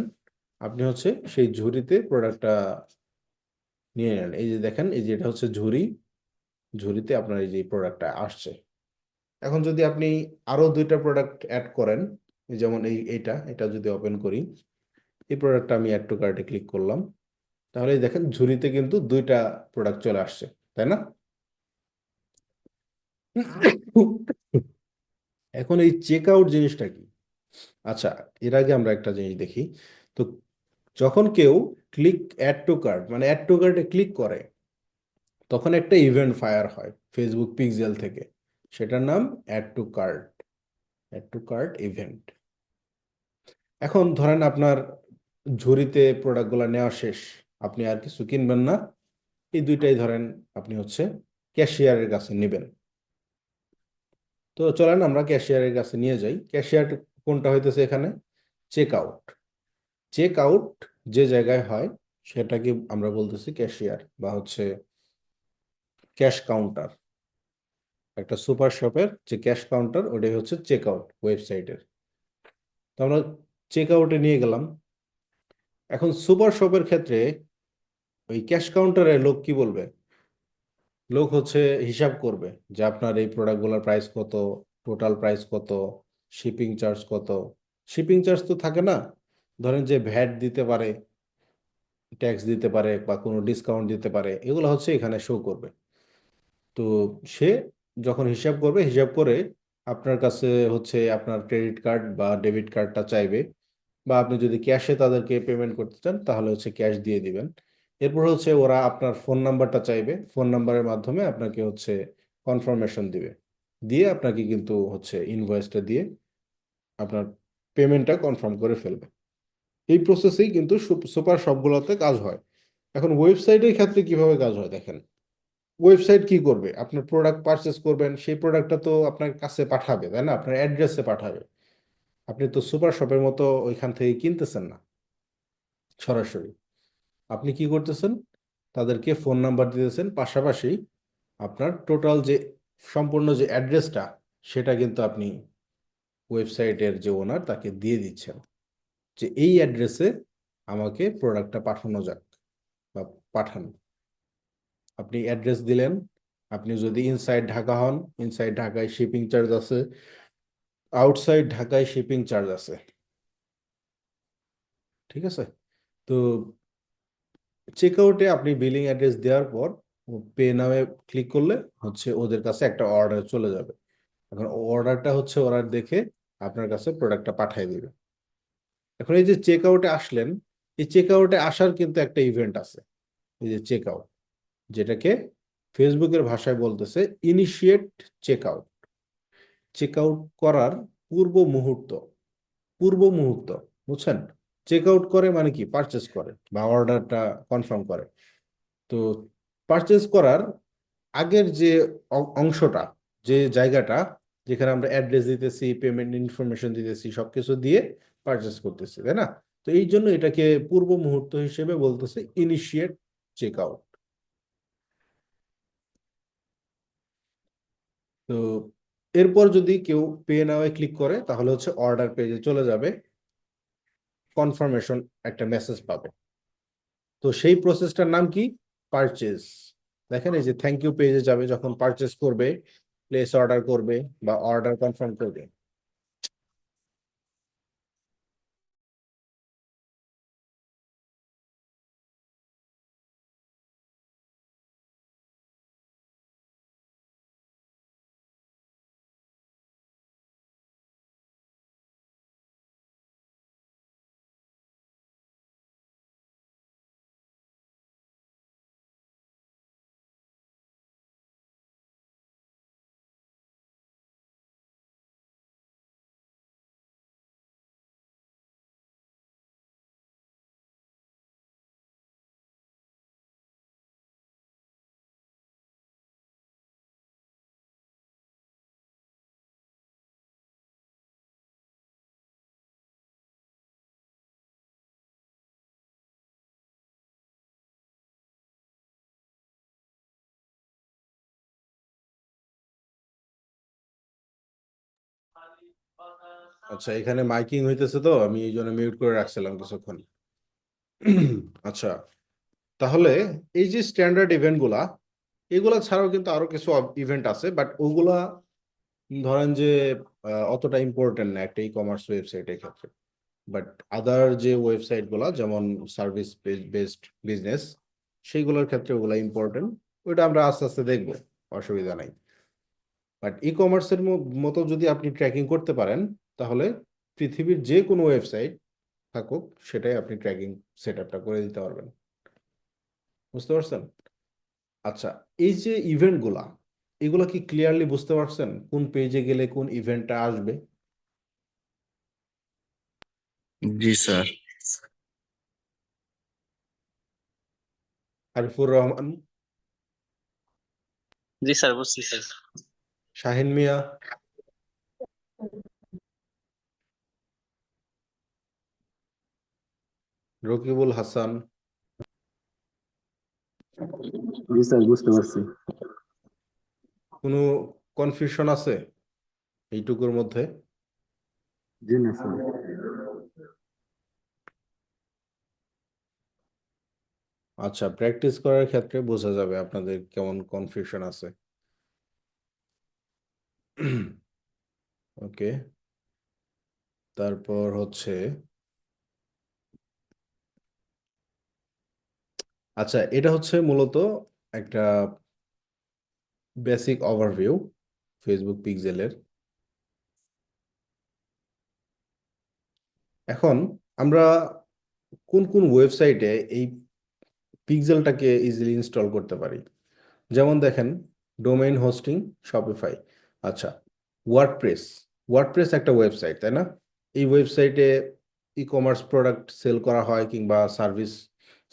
আপনি হচ্ছে সেই ঝুড়িতে প্রোডাক্টটা নিয়ে নেন। এই যে দেখেন, এই যে এটা হচ্ছে ঝুড়ি, ঝুড়িতে আপনার এই যে প্রোডাক্টটা আসছে। এখন যদি আপনি আরো 2টা প্রোডাক্ট অ্যাড করেন, যেমন এইটা এটা যদি ওপেন করি, এই প্রোডাক্টটা আমি অ্যাড টু কার্টে ক্লিক করলাম, তাহলে এই দেখেন ঝুড়িতে কিন্তু 2টা প্রোডাক্ট চলে আসছে, তাই না? এখন এই চেক আউট জিনিসটা কি? আচ্ছা, এর আগে আমরা একটা জিনিস দেখি। তো যখন কেউ ক্লিক অ্যাড টু কার্ট মানে অ্যাড টু কার্টে ক্লিক করে, তখন একটা ইভেন্ট ফায়ার হয় ফেসবুক পিক্সেল থেকে। সেটার নাম add to cart, add to cart event. এখন ধরেন আপনার ঝুড়িতে প্রোডাক্টগুলো নেওয়া শেষ, আপনি আর কিছু কিনবেন না। এই দুইটাই ধরেন আপনি হচ্ছে ক্যাশিয়ারের কাছে নেবেন। তো চলেন আমরা ক্যাশিয়ারের কাছে নিয়ে যাই। ক্যাশিয়ার কোনটা হইতেছে এখানে? Check out. চেক আউট যে জায়গায় হয় সেটাকে আমরা বলতেছি ক্যাশিয়ার বা হচ্ছে ক্যাশ কাউন্টার। একটা সুপার শপের যে ক্যাশ কাউন্টার, ওটাই হচ্ছে চেক আউট ওয়েবসাইটের। তো আমরা চেক আউটে নিয়ে গেলাম। এখন সুপার শপের ক্ষেত্রে ওই ক্যাশ কাউন্টারে লোক কি বলবে? লোক হচ্ছে হিসাব করবে যে আপনার এই প্রোডাক্টগুলোর প্রাইস কত, টোটাল প্রাইস কত, শিপিং চার্জ কত। শিপিং চার্জ তো থাকে না, ধরেন যে ভ্যাট দিতে পারে, ট্যাক্স দিতে পারে বা কোনো ডিসকাউন্ট দিতে পারে, এগুলো হচ্ছে এখানে শো করবে। তো সে যখন হিসাব করবে, হিসাব করে আপনার কাছে হচ্ছে আপনার ক্রেডিট কার্ড বা ডেবিট কার্ডটা চাইবে, বা আপনি যদি ক্যাশে তাদেরকে পেমেন্ট করতে চান তাহলে হচ্ছে ক্যাশ দিয়ে দিবেন। এরপর হচ্ছে ওরা আপনার ফোন নাম্বারটা চাইবে, ফোন নাম্বারের মাধ্যমে আপনাকে হচ্ছে কনফার্মেশন দিবে, দিয়ে আপনাকে কিন্তু হচ্ছে ইনভয়েসটা দিয়ে আপনার পেমেন্টটা কনফার্ম করে ফেলবে। এই প্রসেসেই কিন্তু সুপার সবগুলোতে কাজ হয়। এখন ওয়েবসাইটের ক্ষেত্রে কিভাবে কাজ হয় দেখেন। ওয়েবসাইট কি করবে? আপনার প্রোডাক্ট পারচেস করবেন, সেই প্রোডাক্টটা তো আপনার কাছে পাঠাবে, তাই না? আপনার অ্যাড্রেসে পাঠাবে। আপনি তো সুপার শপের মতো ওইখান থেকে কিনতেছেন না সরাসরি। আপনি কি করতেছেন? তাদেরকে ফোন নাম্বার দিতেছেন, পাশাপাশি আপনার টোটাল যে সম্পূর্ণ যে অ্যাড্রেসটা, সেটা কিন্তু আপনি ওয়েবসাইটের যে ওনার তাকে দিয়ে দিচ্ছেন যে এই অ্যাড্রেসে আমাকে প্রোডাক্টটা পাঠানো যাক বা পাঠান। আপনি অ্যাড্রেস দিলেন। আপনি যদি ইনসাইড ঢাকা হন, ইনসাইড ঢাকায় শিপিং চার্জ আছে, আউটসাইড ঢাকায় শিপিং চার্জ আছে। ঠিক আছে? তো চেক আউটে আপনি বিলিং অ্যাড্রেস দেওয়ার পর পে নামে ক্লিক করলে হচ্ছে ওদের কাছে একটা অর্ডার চলে যাবে। এখন অর্ডারটা হচ্ছে ওরা দেখে আপনার কাছে প্রোডাক্টটা পাঠিয়ে দিবে। এখন এই যে চেক আউটে আসলেন, এই চেক আউটে আসার কিন্তু একটা ইভেন্ট আছে, এই যে চেক আউট, যেটাকে ফেসবুকের ভাষায় বলতেছে initiate check out. Check out করার পূর্ব মুহূর্ত, পূর্ব মুহূর্ত, বুঝছেন? চেক আউট করে মানে কি? পারচেস করে বা অর্ডারটা কনফার্ম করে। তো পারচেস করার আগের যে অংশটা, যে জায়গাটা যেখানে আমরা অ্যাড্রেস দিতেছি, পেমেন্ট ইনফরমেশন দিতেছি, সবকিছু দিয়ে পারচেস করতেছি, তাই না? তো এই জন্য এটাকে পূর্ব মুহূর্ত হিসেবে বলতেছে ইনিশিয়েট চেক আউট। তো এরপর যদি কেউ পে নাও ক্লিক করে তাহলে হচ্ছে অর্ডার পেজে চলে যাবে, কনফার্মেশন একটা মেসেজ পাবে। তো সেই প্রসেসটার নাম কি? পারচেজ। দেখেন এই যে থ্যাংক ইউ পেজে যাবে যখন পারচেজ করবে, প্লেস অর্ডার করবে বা অর্ডার কনফার্ম করবে। আচ্ছা, এখানে মাইকিং হইতেছে তো আমি এই জন্য মিউট করে রাখছিলাম কিছুক্ষণ। আচ্ছা, তাহলে এই যে স্ট্যান্ডার্ড ইভেন্টগুলা, এগুলা ছাড়াও কিন্তু আরো কিছু ইভেন্ট আছে, বাট ওগুলা ধরেন যে অতটা ইম্পর্টেন্ট না একটা ই কমার্স ওয়েবসাইটের ক্ষেত্রে। বাট আদার যে ওয়েবসাইট গুলা যেমন সার্ভিস বেসড বিজনেস, সেইগুলোর ক্ষেত্রে ওগুলা ইম্পর্টেন্ট। ওইটা আমরা আস্তে আস্তে দেখবো, অসুবিধা নাই। বাট ই কমার্সের মতো যদি আপনি ট্র্যাকিং করতে পারেন, তাহলে পৃথিবীর যে কোনো ওয়েবসাইট থাকুক সেটাই আপনি ট্র্যাকিং সেট আপটা করে দিতে পারবেন। বুঝতে পারছেন? আচ্ছা, এই যে ইভেন্টগুলা, এগুলা কি ক্লিয়ারলি বুঝতে পারছেন কোন পেজে গেলে কোন ইভেন্টটা আসবে? জি স্যার। আরিফুর রহমান, জি স্যার, বুঝছি স্যার। শাহিন মিয়া, রকিবুল হাসান, জি স্যার, বুঝতে পারছি। কোনো কনফিউশন আছে এইটুকুর মধ্যে? জি না স্যার। আচ্ছা, প্র্যাকটিস করার ক্ষেত্রে বোঝা যাবে আপনাদের কেমন কনফিউশন আছে। ওকে, তারপর হচ্ছে, আচ্ছা এটা হচ্ছে মূলত একটা বেসিক ওভারভিউ ফেসবুক পিক্সেলের। এখন আমরা কোন কোন ওয়েবসাইটে এই পিক্সেলটাকে ইজিলি ইনস্টল করতে পারি, যেমন দেখেন ডোমেইন হোস্টিং, শপিফাই। আচ্ছা, ওয়ার্ডপ্রেস। ওয়ার্ডপ্রেস একটা ওয়েবসাইট, তাই না? এই ওয়েবসাইটে ই কমার্স প্রোডাক্ট সেল করা হয় কিংবা সার্ভিস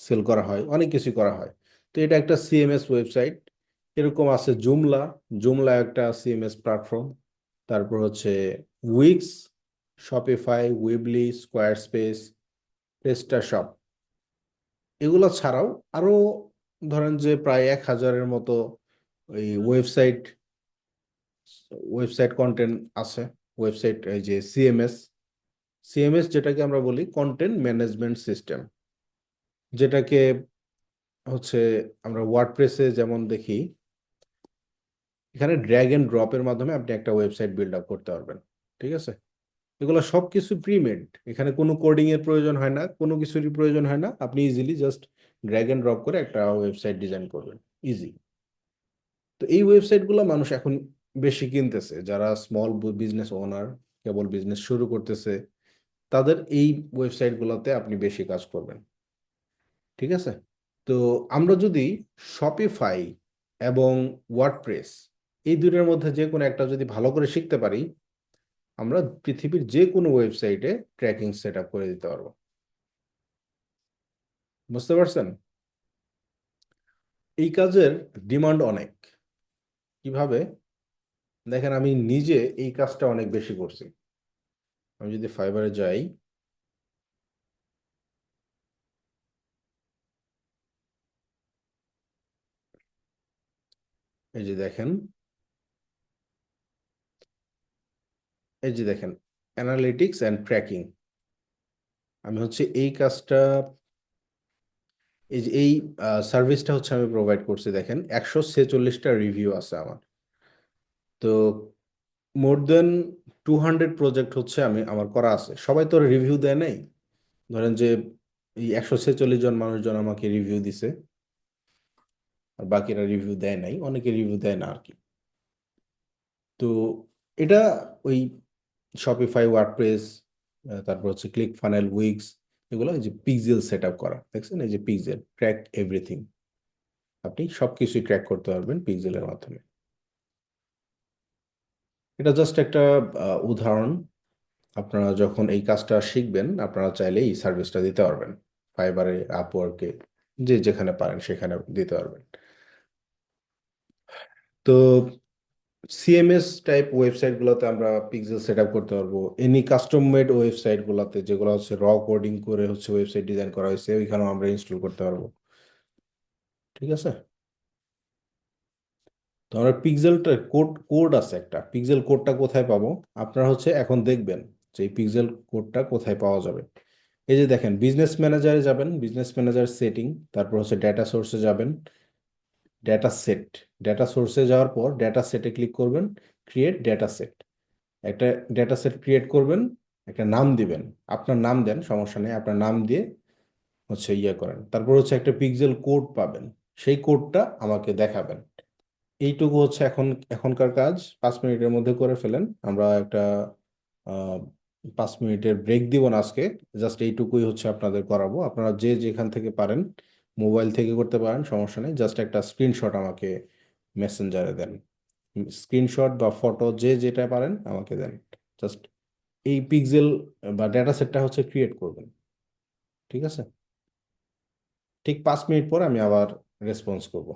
সেল করা হয়, অনেক কিছু করা হয়। তো এটা একটা সিএমএস ওয়েবসাইট। এরকম আছে জুমলা। জুমলা একটা সিএমএস প্ল্যাটফর্ম। তারপর হচ্ছে উইক্স, শপিফাই, উইবলি, স্কোয়ার স্পেস, প্রেস্টাশপ। এগুলো ছাড়াও আরো ধরেন যে প্রায় 1000-এর মতো এই ওয়েবসাইট ওয়েবসাইট কন্টেন্ট আছে। ওয়েবসাইট এই যে সিএমএস, সিএমএস যেটাকে আমরা বলি কন্টেন্ট ম্যানেজমেন্ট সিস্টেম, যেটাকে হচ্ছে আমরা ওয়ার্ডপ্রেসে যেমন দেখি, এখানে ড্র্যাগ এন্ড ড্রপের মাধ্যমে আপনি একটা ওয়েবসাইট বিল্ড আপ করতে পারবেন। ঠিক আছে? এগুলো সবকিছু প্রিমেড, এখানে কোনো কোডিং এর প্রয়োজন হয় না, কোনো কিছুরই প্রয়োজন হয় না। আপনি easily just drag and drop করে একটা ওয়েবসাইট ডিজাইন করবেন, ইজি। তো এই ওয়েবসাইটগুলো মানুষ এখন বেশি কিনতেছে, যারা স্মল বিজনেস ওনার, কেবল বিজনেস শুরু করতেছে, তাদের এই ওয়েবসাইটগুলোতে আপনি বেশি কাজ করবেন। ঠিক আছে? তো আমরা যদি শপিফাই এবং ওয়ার্ডপ্রেস এই দুটোর মধ্যে যে কোনো একটা যদি ভালো করে শিখতে পারি, আমরা পৃথিবীর যে কোনো ওয়েবসাইটে ট্র্যাকিং সেট আপ করে দিতে পারবো। বুঝতে পারছেন? এই কাজের ডিমান্ড অনেক। কিভাবে? দেখেন, আমি নিজে এই কাজটা অনেক বেশি করছি। আমি যদি ফাইবারে যাই, এই যে দেখেন, এই যে দেখেন অ্যানালিটিক্স অ্যান্ড ট্র্যাকিং। আমি হচ্ছে এই কাজটা, এই যে এই সার্ভিসটা হচ্ছে আমি প্রোভাইড করছি। দেখেন 146টা রিভিউ আছে আমার। তো মোর দেন 200 প্রজেক্ট হচ্ছে আমার করা আছে। সবাই তো রিভিউ দেয় নাই। ধরেন যে এই 146 জন মানুষজন আমাকে রিভিউ দিছে, আর বাকিরা রিভিউ দেয় নাই, অনেকে রিভিউ দেয় না আর কি। তো এটা ওই শপিফাই, ওয়ার্ডপ্রেস, তারপর হচ্ছে ক্লিক ফানেল, উইক্স, এগুলো এই যে পিক্সেল সেট আপ করা, দেখছেন এই যে পিক্সেল ট্র্যাক এভরিথিং। আপনি সবকিছুই ট্র্যাক করতে পারবেন পিক্সেলের মাধ্যমে। এটা জাস্ট একটা উদাহরণ। আপনারা যখন এই কাজটা শিখবেন, আপনারা চাইলে এই সার্ভিসটা দিতে পারবেন ফাইবারে, আপওয়ার্কে, যে যেখানে পারেন সেখানে দিতে পারবেন। তো সিএমএস টাইপ ওয়েবসাইট গুলোতে আমরা পিক্সেল সেট আপ করতে পারবো। এনি কাস্টম মেড ওয়েবসাইট গুলাতে, যেগুলো হচ্ছে র কোডিং করে হচ্ছে ওয়েবসাইট ডিজাইন করা হয়েছে, ওইখানেও আমরা ইনস্টল করতে পারবো। ঠিক আছে? তো আমরা পিক্সেলটা কোড কোড আছে একটা, পিক্সেল কোডটা কোথায় পাবো? আপনারা হচ্ছে এখন দেখবেন যে এই পিক্সেল কোডটা কোথায় পাওয়া যাবে। এই যে দেখেন বিজনেস ম্যানেজারে যাবেন, বিজনেস ম্যানেজার সেটিং, তারপর হচ্ছে ডেটা সোর্সে যাবেন, ডেটা সেট, ডেটা সোর্সে যাওয়ার পর ডেটা সেটে ক্লিক করবেন, ক্রিয়েট ডেটা সেট। একটা ডেটা সেট ক্রিয়েট করবেন, একটা নাম দিবেন, আপনার নাম দেন, সমস্যা নেই, আপনার নাম দিয়ে হচ্ছে ইয়ে করেন, তারপর হচ্ছে একটা পিক্সেল কোড পাবেন, সেই কোডটা আমাকে দেখাবেন। এইটুকু হচ্ছে এখনকার কাজ, 5 মিনিটের মধ্যে করে ফেলেন। আমরা একটা 5 মিনিটের ব্রেক দিব না আজকে, জাস্ট এইটুকুই হচ্ছে আপনাদের করাবো। আপনারা যে যেখান থেকে পারেন, মোবাইল থেকে করতে পারেন, সমস্যা নেই, জাস্ট একটা স্ক্রিনশট আমাকে মেসেঞ্জারে দেন, স্ক্রিনশট বা ফটো যে যেটা পারেন আমাকে দেন। জাস্ট এই পিক্সেল বা ডেটা সেটটা হচ্ছে ক্রিয়েট করবেন, ঠিক আছে? ঠিক 5 মিনিট পর আমি আবার রেসপন্স করব।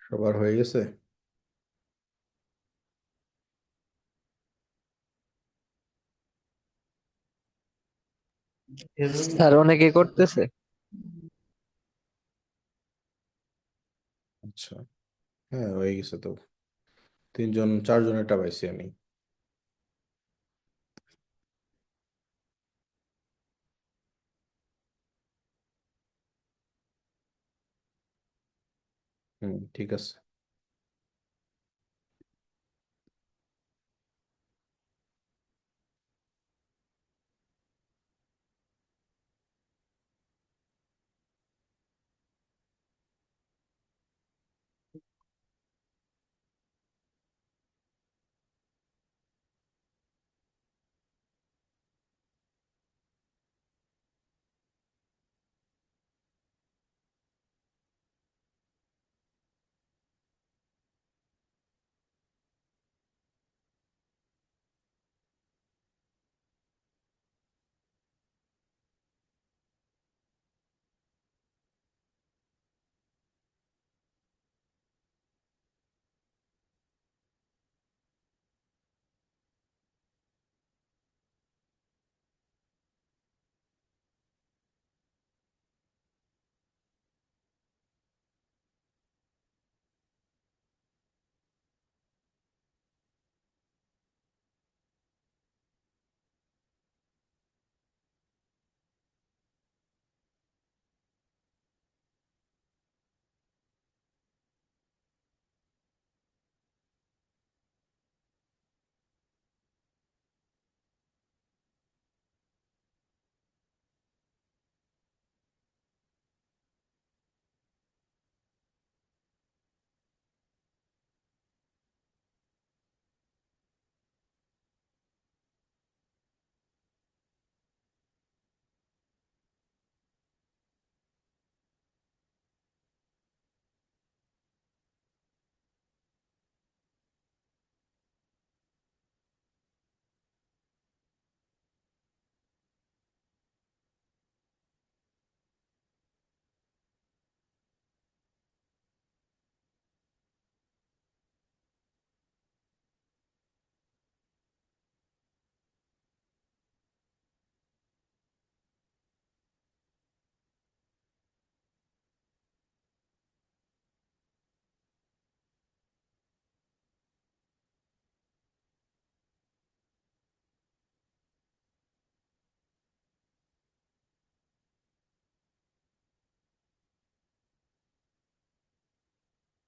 সবার হয়ে গেছে? স্যার অনেকে করতেছে। আচ্ছা, হ্যাঁ হয়ে গেছে তো। 3 জন 4জনেরটা পাইছি আমি। ঠিক আছে।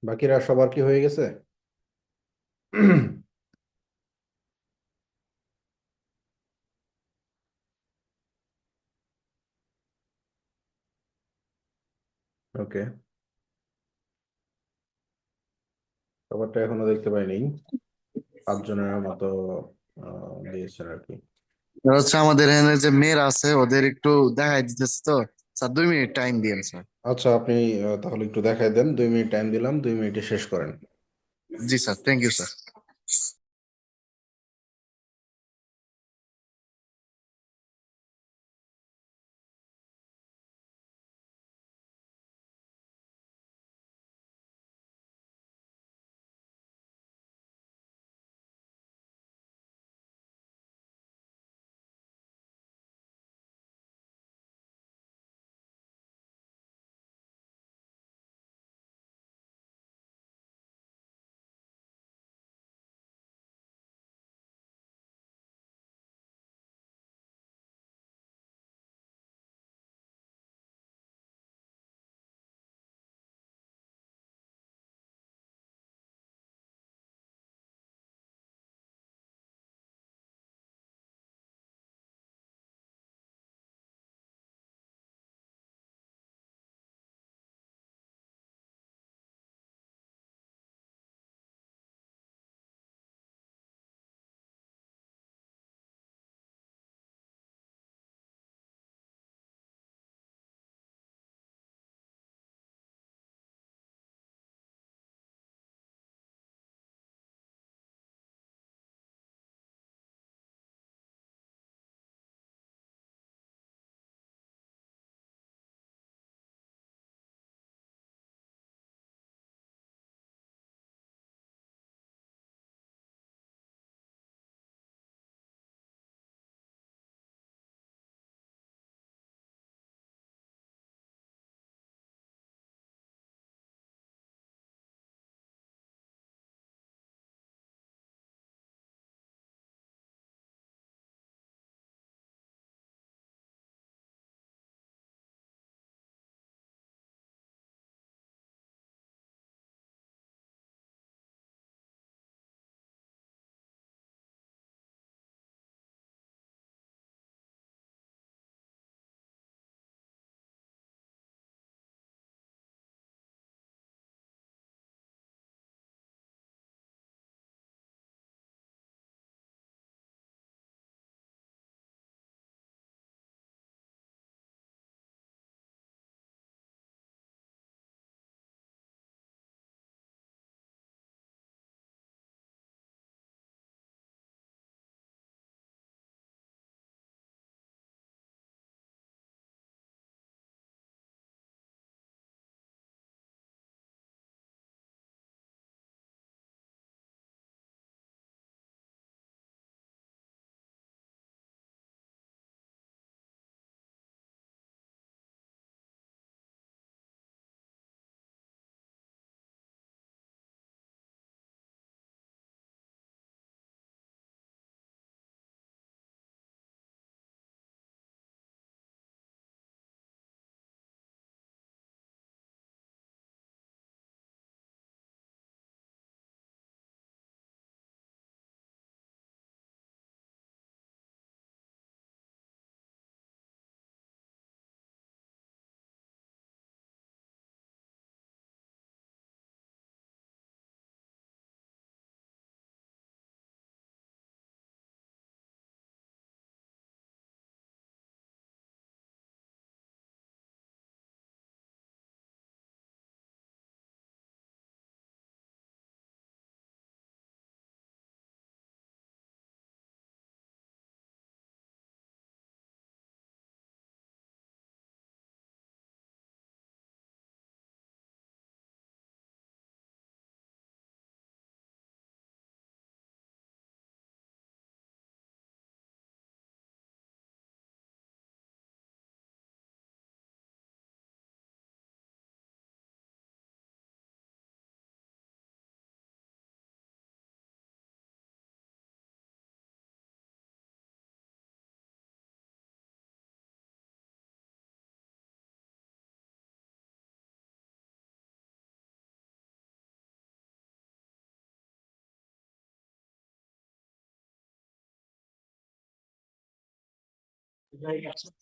বাকিরা সবার কি হয়ে গেছে? ওকে, সবারটা এখনো দেখতে পাইনি। 5জনের মতো দিয়েছেন আর কি। আর হচ্ছে আমাদের এখানে যে মেয়েরা আছে ওদের একটু দেখাই দিতেছে তো স্যার, 2 মিনিট টাইম দিয়েন স্যার। আচ্ছা, আপনি তাহলে একটু দেখাই দেন। 2 মিনিট টাইম দিলাম, 2 মিনিটে শেষ করেন। জি sir, thank you sir.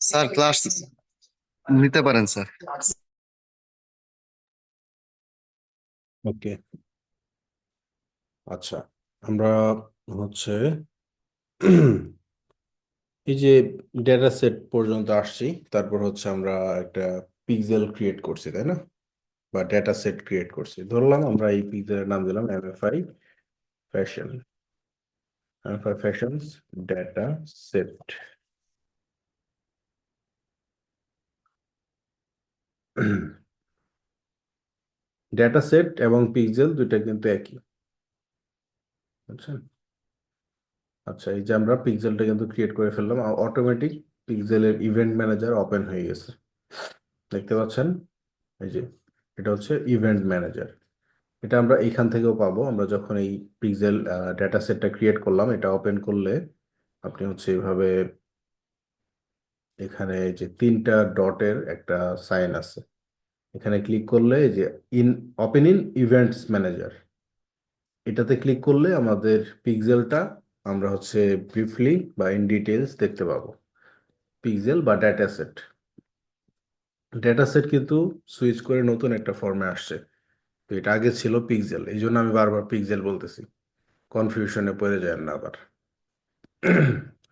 Sir class নিতে পারেন স্যার। ওকে, আচ্ছা, আমরা হচ্ছে এই যে ডেটা সেট পর্যন্ত আসছি, তারপর হচ্ছে আমরা একটা পিক্সেল ক্রিয়েট করছি, তাই না? বা ডেটা সেট ক্রিয়েট করছি, ধরলাম আমরা এই পিক্সেলের নাম দিলাম MFI fashion, MFI fashions data set. Data set এবং পিক্সেল দুইটা কিন্তু একই, বুঝছেন? আচ্ছা, এই যে আমরা পিক্সেলটা কিন্তু ক্রিয়েট করে ফেললাম, অটোমেটিক পিক্সেলের ইভেন্ট ম্যানেজার ওপেন হয়ে গেছে, দেখতে পাচ্ছেন? এই যে এটা হচ্ছে ইভেন্ট ম্যানেজার। এটা আমরা এইখান থেকেও পাবো, আমরা যখন এই পিক্সেল ডেটা সেটটা ক্রিয়েট করলাম, এটা ওপেন করলে আপনি হচ্ছে এইভাবে এখানে এই যে তিনটা ডটের একটা সাইন আছে, এখানে ক্লিক করলে এই যে ওপেন ইন ইভেন্টস ম্যানেজার, এটাতে ক্লিক করলে আমাদের পিক্সেলটা আমরা হচ্ছে ব্রিফলি বা ইন ডিটেলস দেখতে পাবো। পিক্সেল বা ডেটা সেট, ডেটা সেট কিন্তু সুইচ করে নতুন একটা ফর্মে আসছে। তো এটা আগে ছিল পিক্সেল, এই জন্য আমি বারবার পিক্সেল বলতেছি, কনফিউশনে পড়ে যায় না আবার।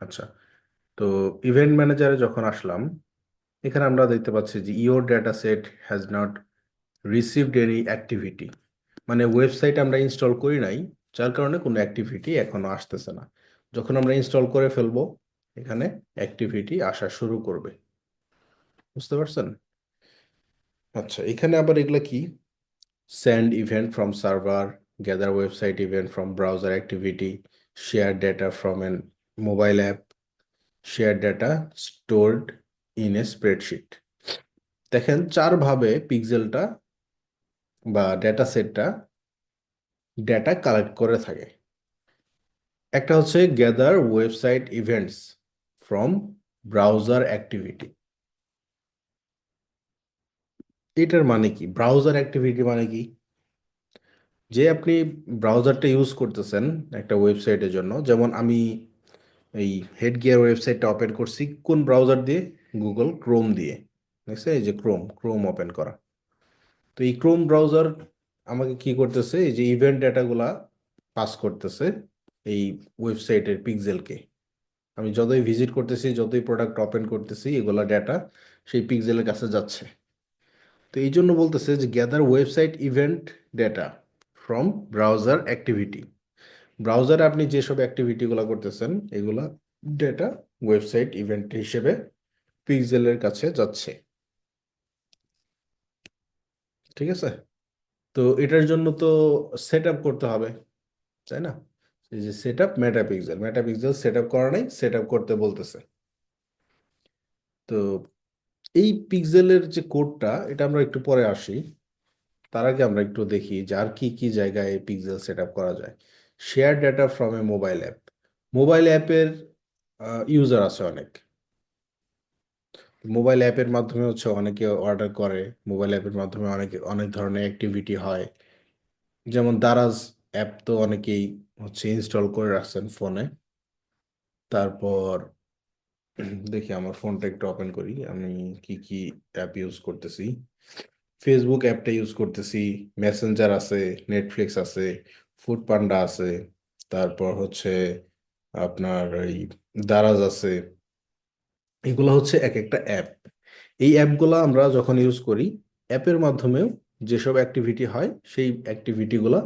আচ্ছা, তো ইভেন্ট ম্যানেজারে যখন আসলাম, এখানে আমরা দেখতে পাচ্ছি যে your data set has not received any activity, মানে ওয়েবসাইট আমরা ইনস্টল করি নাই, যার কারণে কোনো অ্যাক্টিভিটি এখনো আসতেছে না। যখন আমরা ইনস্টল করে ফেলবো, এখানে অ্যাক্টিভিটি আসা শুরু করবে, বুঝতে পারছেন? আচ্ছা, এখানে আবার এগুলা কি? Send event from server, gather website event from browser activity, share data from N mobile app, share data stored in a spreadsheet. দেখেন, চারভাবে পিক্সেলটা বা ডেটা সেটটা ডেটা কালেক্ট করে থাকে। একটা হচ্ছে gather website events from browser activity. এটার মানে কি? ব্রাউজার অ্যাক্টিভিটি মানে কি? যে আপনি ব্রাউজারটা ইউজ করতেছেন একটা ওয়েবসাইটের জন্য, যেমন আমি এই হেড গিয়ার ওয়েবসাইটটা ওপেন করছি কোন ব্রাউজার দিয়ে? গুগল ক্রোম দিয়ে, দেখছে? এই যে ক্রোম ওপেন করা। তো এই ক্রোম ব্রাউজার আমাকে কি করতেছে? এই যে ইভেন্ট ডেটাগুলা পাস করতেছে এই ওয়েবসাইটের পিক্সেলকে। আমি যতই ভিজিট করতেছি, যতই প্রোডাক্ট ওপেন করতেছি, এগুলা ডেটা সেই পিক্সেলের কাছে যাচ্ছে। তো এই জন্য বলতেছে যে gather website event data from browser activity. ব্রাউজারে আপনি যেসব অ্যাক্টিভিটিগুলো করতেছেন, এগুলা ডেটা ওয়েবসাইট ইভেন্ট হিসেবে পিক্সেলের কাছে যাচ্ছে, ঠিক আছে? তো এটার জন্য তো সেট আপ করতে হবে, তাই না? এই যে set up Meta Pixel set up করা নাই, সেট আপ করতে বলতেছে। তো এই পিক্সেলের যে কোডটা, এটা আমরা একটু পরে আসি, তার আগে আমরা একটু দেখি যে আর কি কি জায়গায় পিক্সেল সেট আপ করা যায়। Share data from a mobile app, mobile অ্যাপের ইউজার আছে অনেক, মোবাইল অ্যাপের মাধ্যমে হচ্ছে অনেকে অর্ডার করে, মোবাইল অ্যাপের মাধ্যমে অনেক ধরনের অ্যাক্টিভিটি হয়, যেমন দারাজ অ্যাপ তো অনেকেই হচ্ছে ইনস্টল করে রাখছেন ফোনে। তারপর দেখি আমার ফোনটা একটু ওপেন করি, আমি কি কি অ্যাপ ইউজ করতেছি। ফেসবুক অ্যাপটা ইউজ করতেছি, মেসেঞ্জার আছে, নেটফ্লিক্স আছে, ফুড পান্ডা আছে, তারপর হচ্ছে আপনার এই দারাজ আছে। এগুলো হচ্ছে এক একটা অ্যাপ। এই অ্যাপগুলো আমরা যখন ইউজ করি, অ্যাপের মাধ্যমেও যেসব অ্যাক্টিভিটি হয়, সেই অ্যাক্টিভিটিগুলো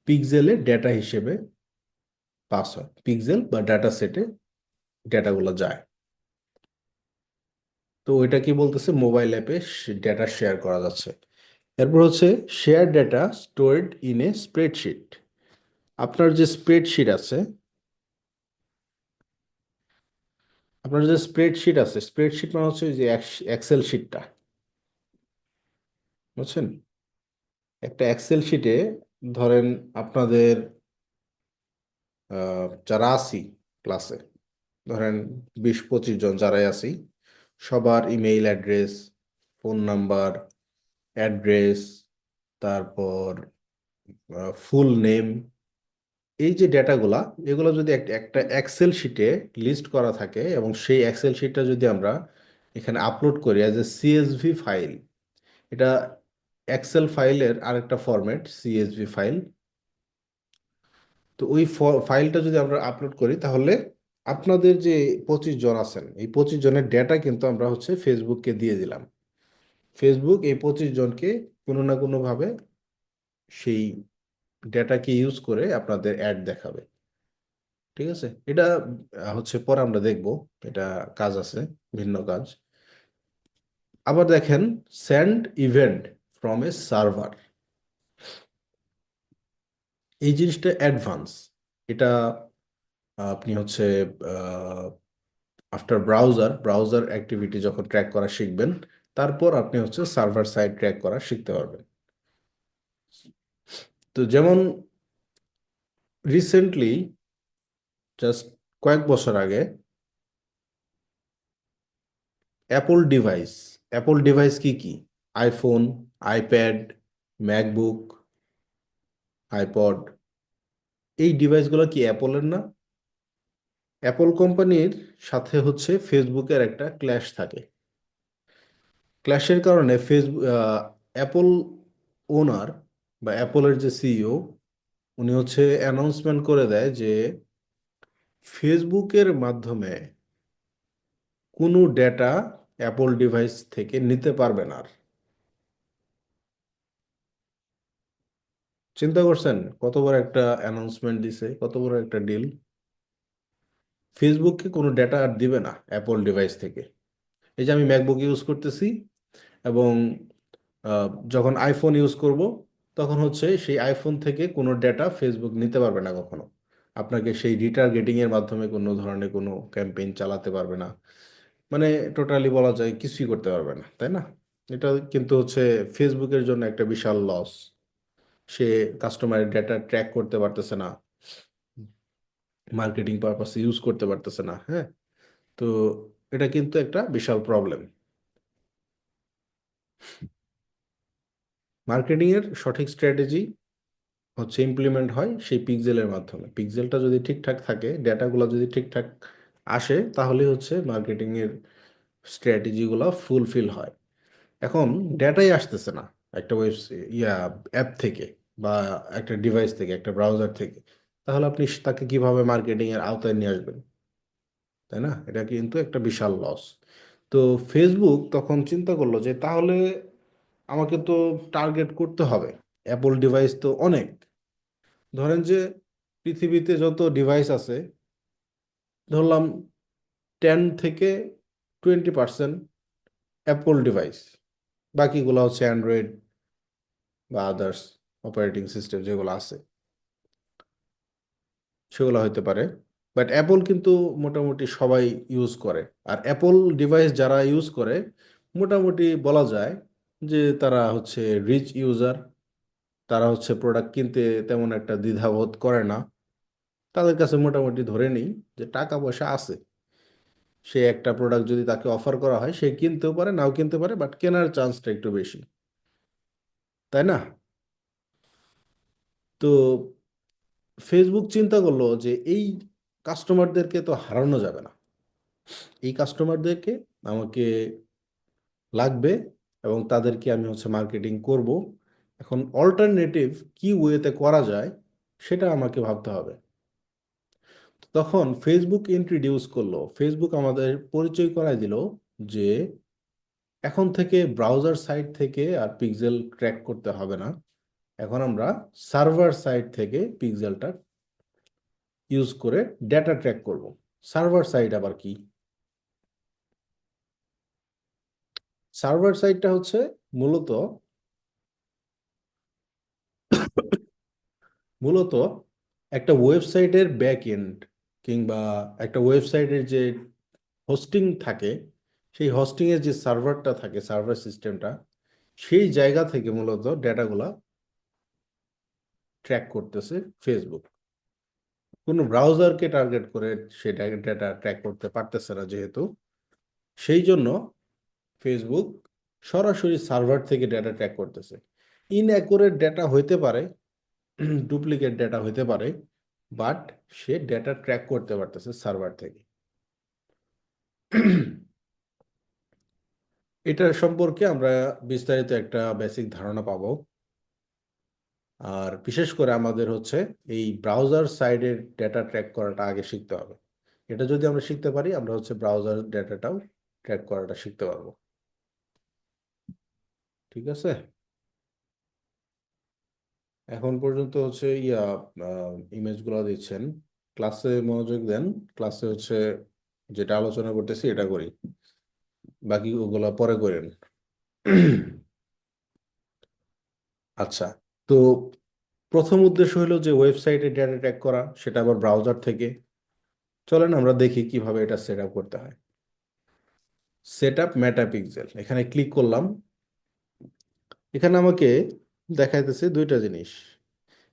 পিক্সেলে ডেটা হিসেবে পাস হয়, পিক্সেল বা ডাটা সেটে ডেটাগুলো যায়। তো ওইটা কি বলতেছে? মোবাইল অ্যাপে ডেটা শেয়ার করা যাচ্ছে। এরপর হচ্ছে share data stored in a spreadsheet. আপনার যে স্প্রেডশিট আছে, স্প্রেডশিট মানে হচ্ছে ওই যে এক্সেল শিটটা, বুঝছেন? একটা এক্সেল শিটে ধরেন আপনাদের যারা আছি ক্লাসে, ধরেন 20-25 জন যারাই আছি, সবার email address, phone number, address, তারপর ফুল নেম, এই যে ডেটাগুলা, এগুলো যদি একটা এক্সেল শিটে লিস্ট করা থাকে এবং সেই এক্সেল শিটটা যদি আমরা এখানে আপলোড করি অ্যাজ এ সিএসভি ফাইল, এটা এক্সেল ফাইলের আরেকটা ফরম্যাট সিএসভি ফাইল। তো ওই ফাইলটা যদি আমরা আপলোড করি তাহলে আপনাদের যে 25 জন আছেন, এই 25 জনের ডেটা কিন্তু আমরা হচ্ছে ফেসবুককে দিয়ে দিলাম। ফেসবুক এই 25 জনকে কোনো না কোনোভাবে সেই ডেটাকে ইউজ করে আপনাদের অ্যাড দেখাবে। ঠিক আছে, এটা হচ্ছে পরে আমরা দেখব, এটা কাজ আছে, ভিন্ন কাজ। আবার দেখেন, send event from a server, এই জিনিসটা অ্যাডভান্স। এটা আপনি হচ্ছে আফটার ব্রাউজার অ্যাক্টিভিটি যখন ট্র্যাক করা শিখবেন, তারপর আপনি হচ্ছে সার্ভার সাইড ট্র্যাক করা শিখতে পারবেন। তো যেমন রিসেন্টলি, জাস্ট কয়েক বছর আগে, অ্যাপল ডিভাইস কি কি? আইফোন, আইপ্যাড, ম্যাকবুক, আইপড, এই ডিভাইসগুলো কি অ্যাপলের না? অ্যাপল কোম্পানির সাথে হচ্ছে ফেসবুকের একটা ক্ল্যাশ থাকে। ক্ল্যাশের কারণে ফেসবুক, অ্যাপল ওনার বা অ্যাপলের যে সিইও, উনি হচ্ছে অ্যানাউন্সমেন্ট করে দেয় যে ফেসবুকের মাধ্যমে কোনো ডেটা অ্যাপল ডিভাইস থেকে নিতে পারবে না আর। চিন্তা করছেন কত বড় একটা অ্যানাউন্সমেন্ট দিছে, কত বড় একটা ডিল। ফেসবুককে কোনো ডেটা আর দিবে না অ্যাপল ডিভাইস থেকে। এই যে আমি ম্যাকবুক ইউজ করতেছি এবং যখন আইফোন ইউজ করব, তখন হচ্ছে সেই আইফোন থেকে কোনো ডেটা ফেসবুক নিতে পারবে না কখনো। আপনাকে সেই রিটার্গেটিং এর মাধ্যমে কোনো ধরনের কোনো ক্যাম্পেইন চালাতে পারবে না, মানে টোটালি বলা যায় কিছুই করতে পারবে না, তাই না? এটা কিন্তু হচ্ছে ফেসবুকের জন্য একটা বিশাল লস। সে কাস্টমারের ডেটা ট্র্যাক করতে পারতেছে না, মার্কেটিং পারপাসে ইউজ করতে পারতেছে না। হ্যাঁ, তো এটা কিন্তু একটা বিশাল প্রবলেম। মার্কেটিং এর সঠিক স্ট্র্যাটেজি হচ্ছে ইমপ্লিমেন্ট হয় সেই পিক্সেলের মাধ্যমে। পিক্সেলটা যদি ঠিকঠাক থাকে, ডেটাগুলো যদি ঠিকঠাক আসে, তাহলে হচ্ছে মার্কেটিং এর স্ট্র্যাটেজিগুলো ফুলফিল হয়। এখন ডেটাই আসতেছে না একটা অ্যাপ থেকে বা একটা ডিভাইস থেকে, একটা ব্রাউজার থেকে, তাহলে আপনি তাকে কিভাবে মার্কেটিং এর আওতায় নিয়ে আসবেন? তাই না? এটা কিন্তু একটা বিশাল লস। তো ফেসবুক তখন চিন্তা করলো যে তাহলে আমাকে তো টার্গেট করতে হবে। অ্যাপল ডিভাইস তো অনেক, ধরেন যে পৃথিবীতে যত ডিভাইস আছে, ধরলাম 10 থেকে 20% অ্যাপল ডিভাইস, বাকিগুলো হচ্ছে অ্যান্ড্রয়েড বা আদার্স অপারেটিং সিস্টেম যেগুলো আছে সেগুলো হতে পারে। বাট অ্যাপল কিন্তু মোটামুটি সবাই ইউজ করে। আর অ্যাপল ডিভাইস যারা ইউজ করে, মোটামুটি বলা যায় যে তারা হচ্ছে রিচ ইউজার। তারা হচ্ছে প্রোডাক্ট কিনতে তেমন একটা দ্বিধাবোধ করে না। তাদের কাছে মোটামুটি ধরে নিই যে টাকা পয়সা আছে। সে একটা প্রোডাক্ট যদি তাকে অফার করা হয়, সে কিনতেও পারে, নাও কিনতে পারে, বাট কেনার চান্সটা একটু বেশি, তাই না? তো ফেসবুক চিন্তা করলো যে এই কাস্টমারদেরকে তো হারানো যাবে না, এই কাস্টমারদেরকে আমাকে লাগবে এবং তাদেরকে আমি হচ্ছে মার্কেটিং করব। এখন অল্টারনেটিভ কি ওয়েতে করা যায় সেটা আমাকে ভাবতে হবে। তখন ফেসবুক ইন্ট্রোডিউস করলো, ফেসবুক আমাদের পরিচয় করায় দিল যে এখন থেকে ব্রাউজার সাইট থেকে আর পিক্সেল ট্র্যাক করতে হবে না। এখন আমরা সার্ভার সাইট থেকে পিক্সেলটা ইউজ করে ডেটা ট্র্যাক করব। সার্ভার সাইট আবার কি? সার্ভার সাইটটা হচ্ছে মূলত মূলত একটা ওয়েবসাইটের ব্যাক এন্ড, কিংবা একটা ওয়েবসাইটের যে হোস্টিং থাকে, সেই হোস্টিং এর যে সার্ভারটা থাকে, সার্ভার সিস্টেমটা, সেই জায়গা থেকে মূলত ডেটাগুলা ট্র্যাক করতেছে ফেসবুক। কোনো ব্রাউজারকে টার্গেট করে সেটা ডেটা ট্র্যাক করতে পারতেছে না যেহেতু, সেই জন্য ফেসবুক সরাসরি সার্ভার থেকে ডেটা ট্র্যাক করতেছে। ইনঅ্যাকুরেট ডেটা হইতে পারে, ডুপ্লিকেট ডেটা হইতে পারে, বাট সে ডেটা ট্র্যাক করতে পারতেছে সার্ভার থেকে। এটার সম্পর্কে আমরা বিস্তারিত একটা বেসিক ধারণা পাবো। আর বিশেষ করে আমাদের হচ্ছে এই ব্রাউজার সাইডের ডেটা ট্র্যাক করাটা আগে শিখতে হবে। এটা যদি আমরা শিখতে পারি, আমরা হচ্ছে ব্রাউজার ডেটাটাও ট্র্যাক করাটা শিখতে পারবো। ঠিক আছে, এখন পর্যন্ত হচ্ছে ইমেজগুলো দিচ্ছেন, ক্লাসে মনোযোগ দেন। ক্লাসে হচ্ছে যেটা আলোচনা করতেছি এটা করি, বাকি ওগুলা পরে করেন। আচ্ছা, তো প্রথম উদ্দেশ্য হলো যে ওয়েবসাইটে ডেটা ট্র্যাক করা, সেটা আবার ব্রাউজার থেকে। চলেন আমরা দেখি কিভাবে এটা সেট আপ করতে হয়। সেট আপ মেটাপিক্সেল, এখানে ক্লিক করলাম। এখানে আমাকে দেখাইতেছে দুইটা জিনিস।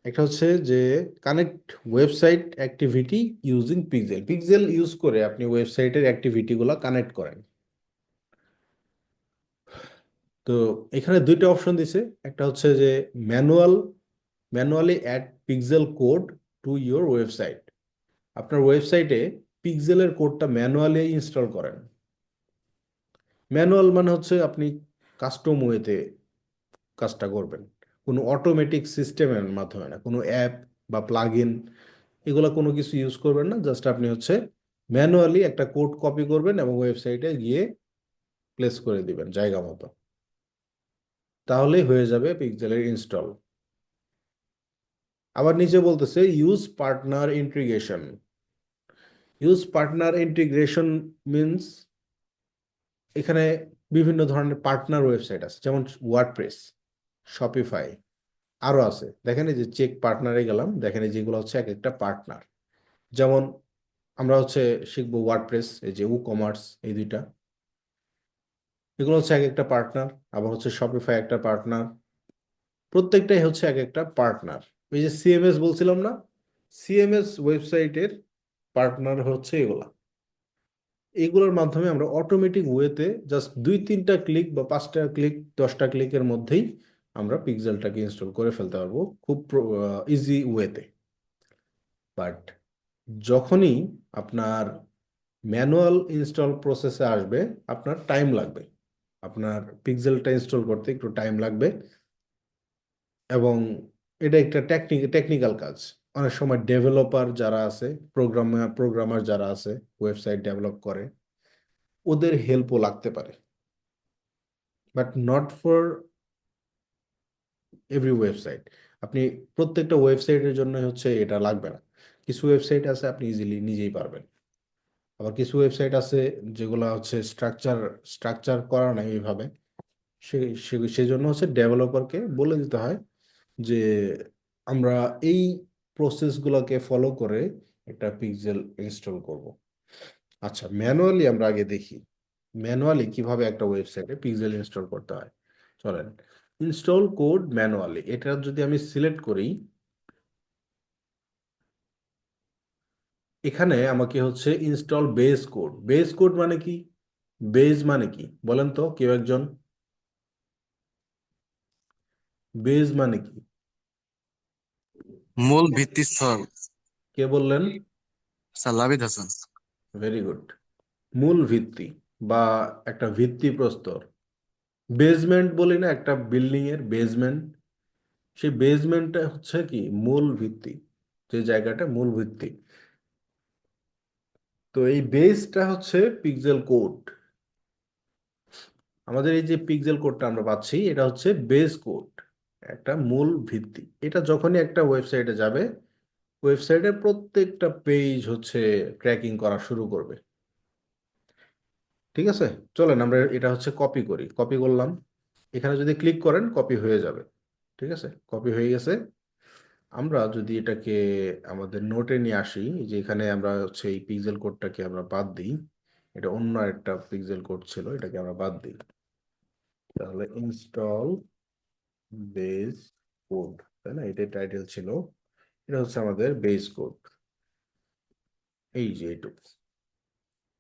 একটা হচ্ছে যে connect website activity using pixel. Pixel use করে আপনি ওয়েবসাইটের অ্যাক্টিভিটিগুলো কানেক্ট করেন। তো এখানে দুইটা অপশন দিছে। একটা হচ্ছে যে manually add pixel code to your website. আপনার ওয়েবসাইটে পিক্সেলের কোডটা ম্যানুয়ালি ইনস্টল করেন। ম্যানুয়াল মানে হচ্ছে আপনি কাস্টম ওয়েতে কাজটা করবেন, কোনো অটোমেটিক সিস্টেমের মাধ্যমে না, কোনো অ্যাপ বা প্লাগ ইন এগুলো কোনো কিছু ইউজ করবেন না। জাস্ট আপনি হচ্ছে ম্যানুয়ালি একটা কোড কপি করবেন এবং ওয়েবসাইটে গিয়ে প্লেস করে দিবেন জায়গা মতো, তাহলেই হয়ে যাবে পিক্সেলের ইনস্টল। আবার নিচে বলতেছে use partner integration. Use partner integration means এখানে বিভিন্ন ধরনের পার্টনার ওয়েবসাইট আছে, যেমন ওয়ার্ডপ্রেস, শপিফাই, আরো আছে। দেখেন এই যে চেক পার্টনারে গেলাম, দেখেন এই যেগুলো হচ্ছে এক একটা পার্টনার। যেমন আমরা হচ্ছে শিখবো ওয়ার্ডপ্রেস, এই যে কমার্স, এই দুইটা, এগুলো হচ্ছে এক একটা পার্টনার। আবার হচ্ছে শপিফাই একটা পার্টনার। প্রত্যেকটাই হচ্ছে এক একটা পার্টনার। ওই যে সিএমএস বলছিলাম না, সিএমএস ওয়েবসাইটের পার্টনার হচ্ছে এগুলা। এগুলোর মাধ্যমে আমরা অটোমেটিক ওয়েতে জাস্ট 2-3টা ক্লিক বা 5টা ক্লিক 10টা ক্লিকের মধ্যেই আমরা পিক্সেলটাকে ইনস্টল করে ফেলতে পারবো খুব ইজি ওয়েতে। বাট যখনই আপনার ম্যানুয়াল ইনস্টল প্রসেসে আসবে, আপনার টাইম লাগবে, আপনার পিক্সেলটা ইনস্টল করতে একটু টাইম লাগবে। এবং এটা একটা টেকনিক্যাল কাজ। অনেক সময় ডেভেলপার যারা আছে, প্রোগ্রামার যারা আছে, ওয়েবসাইট ডেভেলপ করে, ওদের হেল্পও লাগতে পারে। But not for every website. আপনি প্রত্যেকটা ওয়েবসাইটের জন্য হচ্ছে এটা লাগবে না। কিছু ওয়েবসাইট আছে আপনি ইজিলি নিজেই পারবেন। আবার কিছু ওয়েবসাইট আছে যেগুলো হচ্ছে স্ট্রাকচার করা নাই এইভাবে, সেজন্য হচ্ছে ডেভেলপারকে বলে দিতে হয় যে আমরা এই প্রসেসগুলোকে ফলো করে একটা পিক্সেল ইনস্টল করব। আচ্ছা, ম্যানুয়ালি আমরা আগে দেখি ম্যানুয়ালি কিভাবে একটা ওয়েবসাইটে পিক্সেল ইনস্টল করতে হয়। চলেন, ইনস্টল কোড ম্যানুয়ালি, এটা যদি আমি সিলেক্ট করি, এখানে আমাকে হচ্ছে install base code. Base code মানে কি? বেস মানে কি বলেন তো কেউ একজন? বেস মানে কি? মূল ভিত্তিস্থল। কে বললেন? Sir Labid Hasan. Very good. মূল ভিত্তি বা একটা ভিত্তি প্রস্তর। বেসমেন্ট বলি না একটা বিল্ডিং এর বেসমেন্ট, সেই বেসমেন্টটা হচ্ছে কি মূল ভিত্তি, যে জায়গাটা মূল ভিত্তি। তো এই বেসটা হচ্ছে পিক্সেল কোড। আমাদের এই যে পিক্সেল কোডটা আমরা পাচ্ছি, এটা হচ্ছে বেস কোড, একটা মূল ভিত্তি। এটা যখনই একটা ওয়েবসাইটে যাবে, ওয়েবসাইটের প্রত্যেকটা পেজ হচ্ছে ট্র্যাকিং করা শুরু করবে। ঠিক আছে, চলেন আমরা এটা হচ্ছে কপি করি। কপি করলাম, এখানে যদি ক্লিক করেন কপি হয়ে যাবে। ঠিক আছে, কপি হয়ে গেছে। আমরা যদি এটাকে আমাদের নোটে নিয়ে আসি, যে এখানে আমরা হচ্ছে এই পিক্সেল কোডটাকে আমরা বাদ দিই, এটা অন্য একটা পিক্সেল কোড ছিল, এটাকে আমরা বাদ দিই। তাহলে ইনস্টল বেস কোড, তাই না? এটাই টাইটেল ছিল। এটা হচ্ছে আমাদের বেস কোড, এই যে এইটুকু।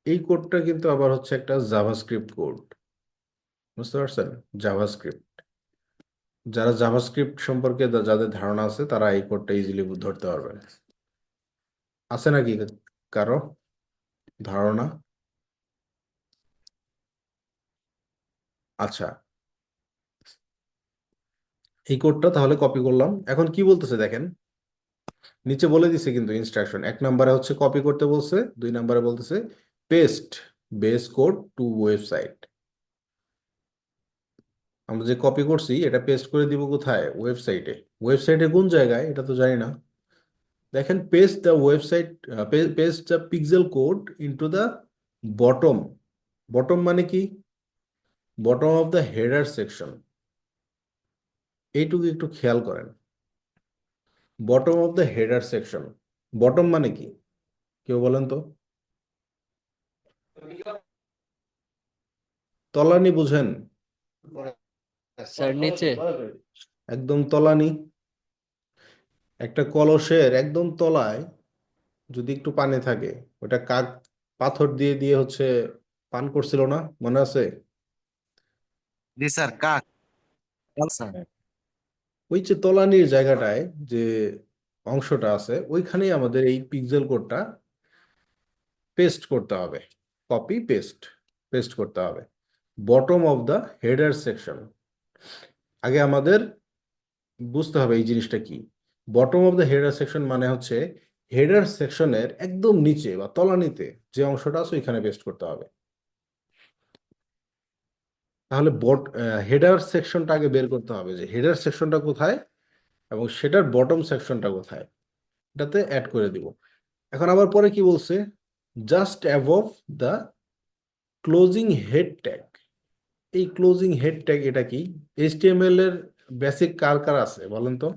এই কোডটা কিন্তু আবার হচ্ছে একটা জাভাস্ক্রিপ্ট কোড, বুঝতে পারছেন? জাভাস্ক্রিপ্ট, যারা জাভাস্ক্রিপ্ট সম্পর্কে যাদের ধারণা আছে তারা এই কোডটা ইজিলি ধরতে পারবেন। আছে নাকি কারো ধারণা? আচ্ছা, এই কোডটা তাহলে কপি করলাম। এখন কি বলতেছে দেখেন, নিচে বলে দিছে কিন্তু ইনস্ট্রাকশন। 1 নম্বরে হচ্ছে কপি করতে বলছে, 2 নম্বরে বলতেছে paste base code to website. আমরা যে কপি করছি এটা পেস্ট করে দিব কোথায়? ওয়েবসাইটে। ওয়েবসাইটে কোন জায়গায় এটা তো জানি না। দেখেন, paste the website, paste the pixel code into the bottom. Bottom মানে কি? Bottom of the header section. এইটুকু একটু খেয়াল করেন, bottom of the header section. Bottom মানে কি কেউ বলেন তো? তলানি বুঝেন? স্যার নিচে। একদম তলানি। একটা কলসের একদম তলায় যদি একটু পানি থাকে, ওটা কাক পাথর দিয়ে দিয়ে হচ্ছে পান করছিল না, মনে আছে? জি স্যার, কাক স্যার। ওই যে তলানির জায়গাটায় যে অংশটা আছে, ওইখানেই আমাদের এই পিক্সেল কোডটা পেস্ট করতে হবে। কপি পেস্ট, পেস্ট করতে হবে bottom of the header section. আগে আমাদের বুঝতে হবে এই জিনিসটা কি। Bottom of the header section মানে হচ্ছে হেডার সেকশনের একদম নিচে বা তলানিতে যে অংশটা আছে ওইখানে পেস্ট করতে হবে। তাহলে হেডার সেকশনটা আগে বের করতে হবে যে হেডার সেকশনটা কোথায় এবং সেটার বটম সেকশনটা কোথায়, এটাতে অ্যাড করে দিব। এখন আবার পরে কি বলছে? Just above the closing head tag. এই ক্লোজিং হেড ট্যাগ এটা কি? এইচটিএমএল এর বেসিক কার কার আছে বলেন তো?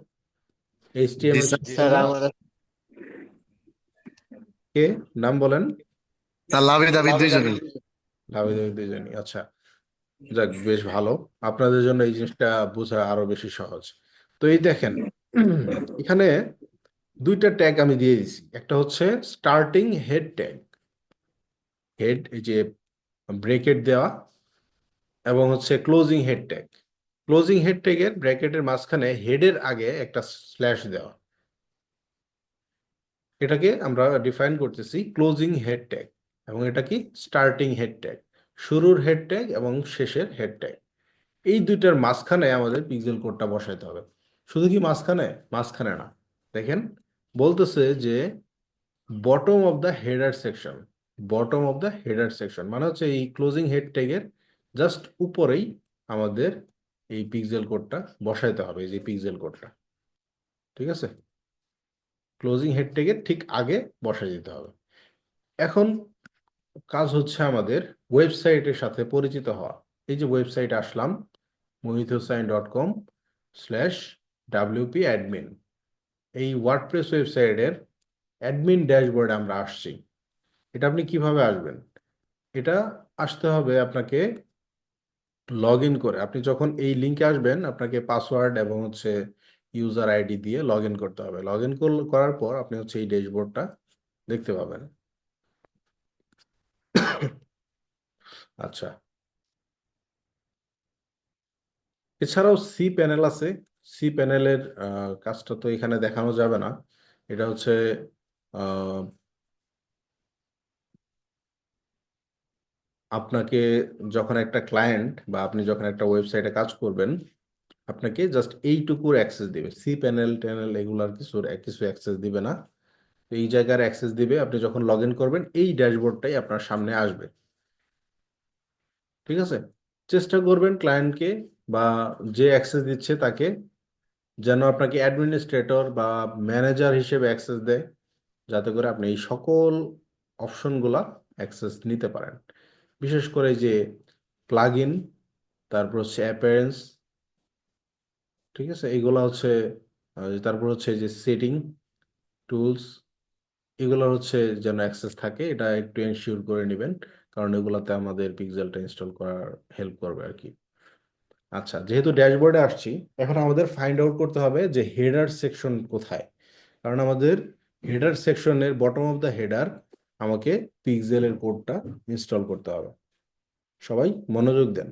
জি এইচটিএমএল স্যার। স্যার আমার কে? নাম বলেন। স্যার লাভে দাবি দুইজনে। দুইজনই, আচ্ছা। যাক, বেশ ভালো। আপনাদের জন্য এই জিনিসটা বোঝা আরো বেশি সহজ। তো এই দেখেন, এখানে 2টা ট্যাগ আমি দিয়ে দিছি। একটা হচ্ছে স্টার্টিং হেড ট্যাগ, হেড এই যে ব্রেকেট দেওয়া, এবং হচ্ছে closing head tag. Closing head ট্যাগের ব্র্যাকেটের মাঝখানে হেডের আগে একটা স্ল্যাশ দেওয়া, এটাকে আমরা ডিফাইন করতেছি ক্লোজিং হেড ট্যাগ। এবং এটা কি? স্টার্টিং হেড ট্যাগ, শুরুর হেড ট্যাগ এবং শেষের হেড ট্যাগ। এই দুইটার মাঝখানে আমাদের পিক্সেল কোডটা বসাইতে হবে। শুধু কি মাঝখানে? মাঝখানে না, দেখেন বলতেছে যে bottom of the header section. Bottom of the header section মানে হচ্ছে এই ক্লোজিং হেড ট্যাগের জাস্ট উপরেই আমাদের এই পিক্সেল কোডটা বসাইতে হবে, এই যে পিক্সেল কোডটা। ঠিক আছে? ক্লোজিং হেড ট্যাগের ঠিক আগে বসাই দিতে হবে। এখন কাজ হচ্ছে আমাদের ওয়েবসাইটের সাথে পরিচিত হওয়া। এই যে ওয়েবসাইটে আসলাম, mohithusain.com/wp admin। এই ওয়ার্ডপ্রেস ওয়েবসাইটের অ্যাডমিন ড্যাশবোর্ডে আমরা আসছি। এটা আপনি কিভাবে আসবেন? এটা আসতে হবে আপনাকে লগ ইন করে। আপনি যখন এই লিঙ্কে আসবেন, আপনাকে পাসওয়ার্ড এবং হচ্ছে ইউজার আইডি দিয়ে লগ ইন করতে হবে। লগ ইন করার পর আপনি হচ্ছে এই ড্যাশবোর্ডটা দেখতে পাবেন। আচ্ছা, এছাড়াও সি প্যানেল আছে। সি প্যানেলের কাজটা তো এখানে দেখানো যাবে না। এটা হচ্ছে আহ, আপনাকে যখন একটা ক্লায়েন্ট বা আপনি যখন একটা ওয়েবসাইটে কাজ করবেন, আপনাকে জাস্ট এইটুকুর অ্যাক্সেস দিবে। সি প্যানেল ট্যানেল এগুলার কিছু অ্যাক্সেস দিবে না। তো এই জায়গার অ্যাক্সেস দিবে আপনি যখন লগ ইন করবেন, এই ড্যাশবোর্ডটাই আপনার সামনে আসবে। ঠিক আছে? চেষ্টা করবেন ক্লায়েন্টকে বা যে অ্যাক্সেস দিচ্ছে তাকে যেন আপনাকে অ্যাডমিনিস্ট্রেটর বা ম্যানেজার হিসেবে অ্যাক্সেস দেয়, যাতে করে আপনি এই সকল অপশনগুলা অ্যাক্সেস নিতে পারেন। বিশেষ করে যে প্লাগ ইন, তারপর হচ্ছে অ্যাপিয়ারেন্স, ঠিক আছে, এইগুলা হচ্ছে তারপর হচ্ছে যে সেটিং টুলস, এগুলো হচ্ছে যেন অ্যাক্সেস থাকে, এটা একটু এনশিওর করে নেবেন, কারণ এগুলাতে আমাদের পিক্সেলটা ইনস্টল করার হেল্প করবে আর কি। আচ্ছা, যেহেতু ড্যাশবোর্ডে আসছি, এখন আমাদের ফাইন্ড আউট করতে হবে যে হেডার সেকশন কোথায়। কারণ আমাদের হেডার সেকশনের বটম অফ দ্য হেডার আমাকে পিক্সেলের কোডটা ইনস্টল করতে হবে। সবাই মনোযোগ দেন।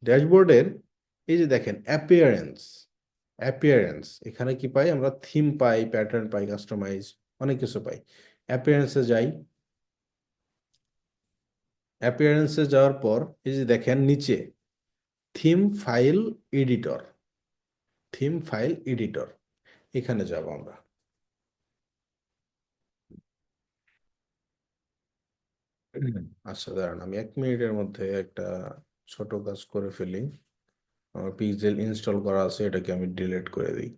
ড্যাশবোর্ডের এই যে দেখেন অ্যাপিয়ারেন্স, অ্যাপিয়ারেন্স এখানে কি পাই আমরা? থিম পাই, প্যাটার্ন পাই, কাস্টমাইজ, অনেক কিছু পাই। অ্যাপিয়ারেন্সে যাই, অ্যাপিয়ারেন্সে যাওয়ার পর এই যে দেখেন নিচে theme file editor, theme file editor, এখানে যাব আমরা। আচ্ছা দাঁড়ান, আমি 1 মিনিটের মধ্যে একটা ছোট কাজ করে ফেলি। আমার পিক্সেল ইনস্টল করা আছে, এটাকে আমি ডিলিট করে দিই।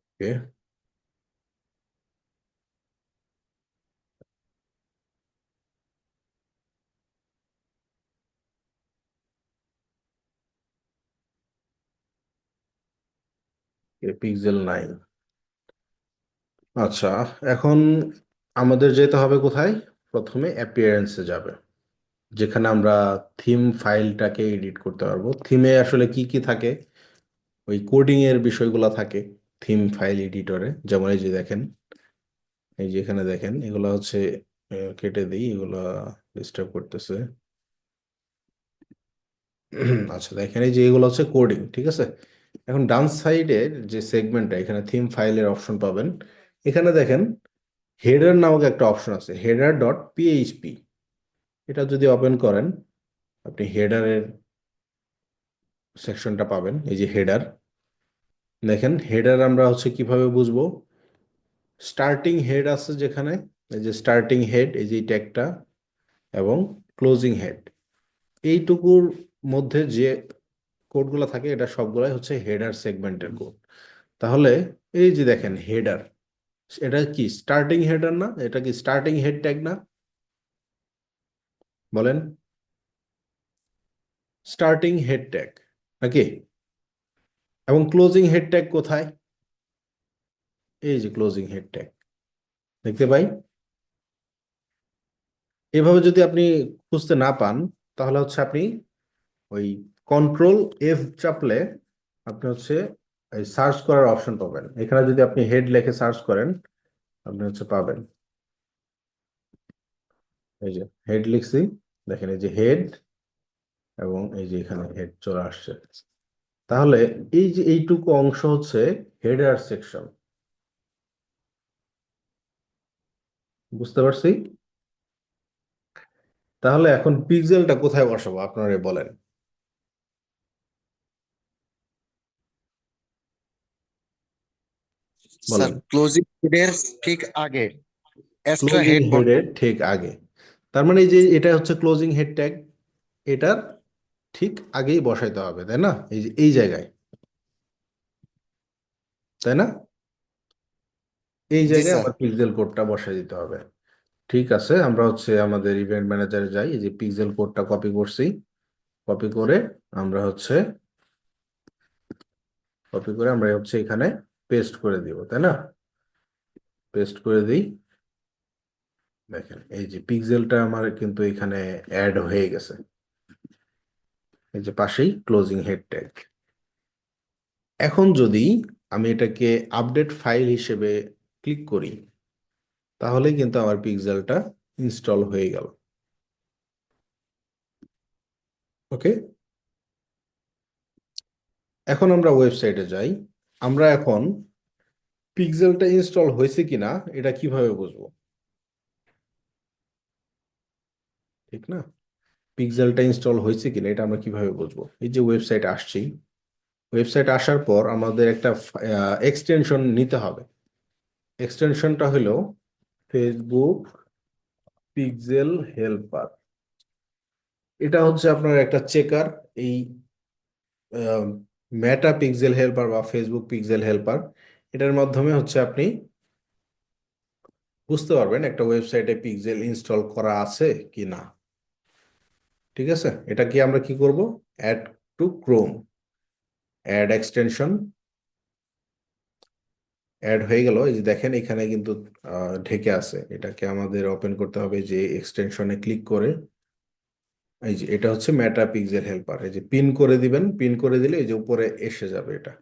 ওকে, পিক্সেল 9। আচ্ছা, এখন আমাদের যেতে হবে কোথায়? প্রথমে অ্যাপিয়ারেন্সে যাবে, যেখানে আমরা থিম ফাইলটাকে এডিট করতে পারবো। থিমে আসলে কি কি থাকে, ওই কোডিং এর বিষয়গুলো থাকে থিম ফাইল এডিটরে। যেমন এই যে দেখেন, এই যে এখানে দেখেন, এগুলো হচ্ছে কেটে দিই, এগুলা ডিস্টার্ব করতেছে। আচ্ছা দেখেন, এই যে এগুলো হচ্ছে কোডিং, ঠিক আছে। এখন ডান সাইডের যে সেগমেন্টটা, এখানে থিম ফাইলের অপশন পাবেন। এখানে দেখেন হেডার নামক একটা অপশন আছে, হেডার ডট পিএইচপি। এটা যদি ওপেন করেন, আপনি হেডারের সেকশনটা পাবেন। এই যে হেডার, দেখেন হেডার আমরা হচ্ছে কিভাবে বুঝবো। স্টার্টিং হেড আছে যেখানে, এই যে স্টার্টিং হেড, এই যে ট্যাগটা, এবং ক্লোজিং হেড, এইটুকুর মধ্যে যে কোডগুলো থাকে এটা সবগুলাই হচ্ছে হেডার সেগমেন্টের কোড। তাহলে এই যে দেখেন হেডার, এটা কি স্টার্টিং হেডার না? এটা কি স্টার্টিং হেড ট্যাগ না? বলেন, স্টার্টিং হেড ট্যাগ নাকি? এবং ক্লোজিং হেড ট্যাগ কোথায়? এই যে ক্লোজিং হেড ট্যাগ দেখতে পাই। এভাবে যদি আপনি খুঁজতে না পান, তাহলে হচ্ছে আপনি ওই কন্ট্রোল এফ চাপলে আপনি হচ্ছে এই সার্চ করার অপশন পাবেন। এখানে যদি আপনি হেড লিখে সার্চ করেন, আপনি হচ্ছে পাবেন। এই যে হেড লিখছি, দেখেন এই যে হেড, এবং এই যে এখানে হেড চলে আসছে। তাহলে এই যে এইটুকু অংশ হচ্ছে হেডার সেকশন। বুঝতে পারছি? তাহলে এখন পিক্সেলটা কোথায় বসাবো আপনারা বলেন। স্যার বলেন, ক্লোজিং হেডের ঠিক আগে এক্সট্রা ক্লোজিং হেড হেডের ঠিক আগে। তার মানে এই যে এটা হচ্ছে ক্লোজিং হেড ট্যাগ, এটার ঠিক আগেই বসাইতে হবে, তাই না? এই যে এই জায়গায়, তাই না? এই জি জায়গায় স্যার। আমার পিক্সেল কোডটা বসাই দিতে হবে। ঠিক আছে, আমরা হচ্ছে আমাদের ইভেন্ট ম্যানেজারে যাই, এই যে পিক্সেল কোডটা কপি করছি, কপি করে আমরা হচ্ছে এখানে পেস্ট করে দিব, তাই না? পেস্ট করে দিই। দেখেন এই যে পিক্সেলটা আমার কিন্তু এখানে অ্যাড হয়ে গেছে, এই যে পাশেই ক্লোজিং হেড ট্যাগ। এখন যদি আমি এটাকে আপডেট ফাইল হিসেবে ক্লিক করি, তাহলে কিন্তু আমার পিক্সেলটা ইনস্টল হয়ে গেল। ওকে, এখন আমরা ওয়েবসাইটে যাই। আমরা এখন পিক্সেলটা ইনস্টল হয়েছে কিনা এটা কিভাবে বুঝবো, ঠিক না? পিক্সেলটা ইনস্টল হয়েছে কিনা এটা আমরা কিভাবে বুঝবো? এই যে ওয়েবসাইট আসছি, ওয়েবসাইট আসার পর আমাদের একটা এক্সটেনশন নিতে হবে। এক্সটেনশনটা হলো ফেসবুক পিক্সেল হেল্পার। এটা হচ্ছে আপনার একটা চেকার। এই মেটা পিক্সেল হেল্পার বা ফেসবুক পিক্সেল হেল্পার, এটার মাধ্যমে হচ্ছে আপনি বুঝতে পারবেন একটা ওয়েবসাইটে পিক্সেল ইনস্টল করা আছে কি না। ঠিক আছে, এটা কি আমরা কি করব? Add to Chrome, add extension, add হয়ে গেল। এই যে দেখেন এখানে কিন্তু ঢেকে আছে, এটাকে আমাদের ওপেন করতে হবে যে এক্সটেনশনে ক্লিক করে। এই যে এটা হচ্ছে মেটা পিক্সেল হেল্পার, এই যে পিন করে দিবেন, পিন করে দিলে এই যে উপরে এসে যাবে এটা।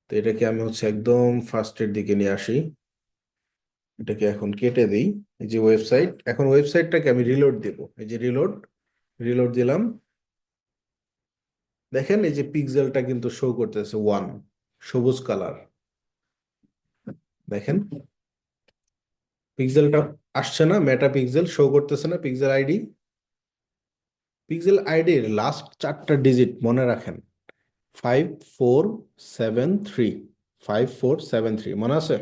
তো এটাকে আমি হচ্ছে একদম ফার্স্টের দিকে নিয়ে আসি। এটাকে এখন কেটে দিই। এই যে ওয়েবসাইট, এখন ওয়েবসাইটটাকে আমি রিলোড দেব। এই যে রিলোড দিলাম। দেখেন এই যে পিক্সেলটা কিন্তু শো করতেছে 1, সবুজ কালার। দেখেন পিক্সেলটা আসছে না, মেটা পিক্সেল শো করতেছে না, পিক্সেল আইডির লাস্ট 4টা ডিজিট মনে রাখেন, 5473, 5473 মনে আছে?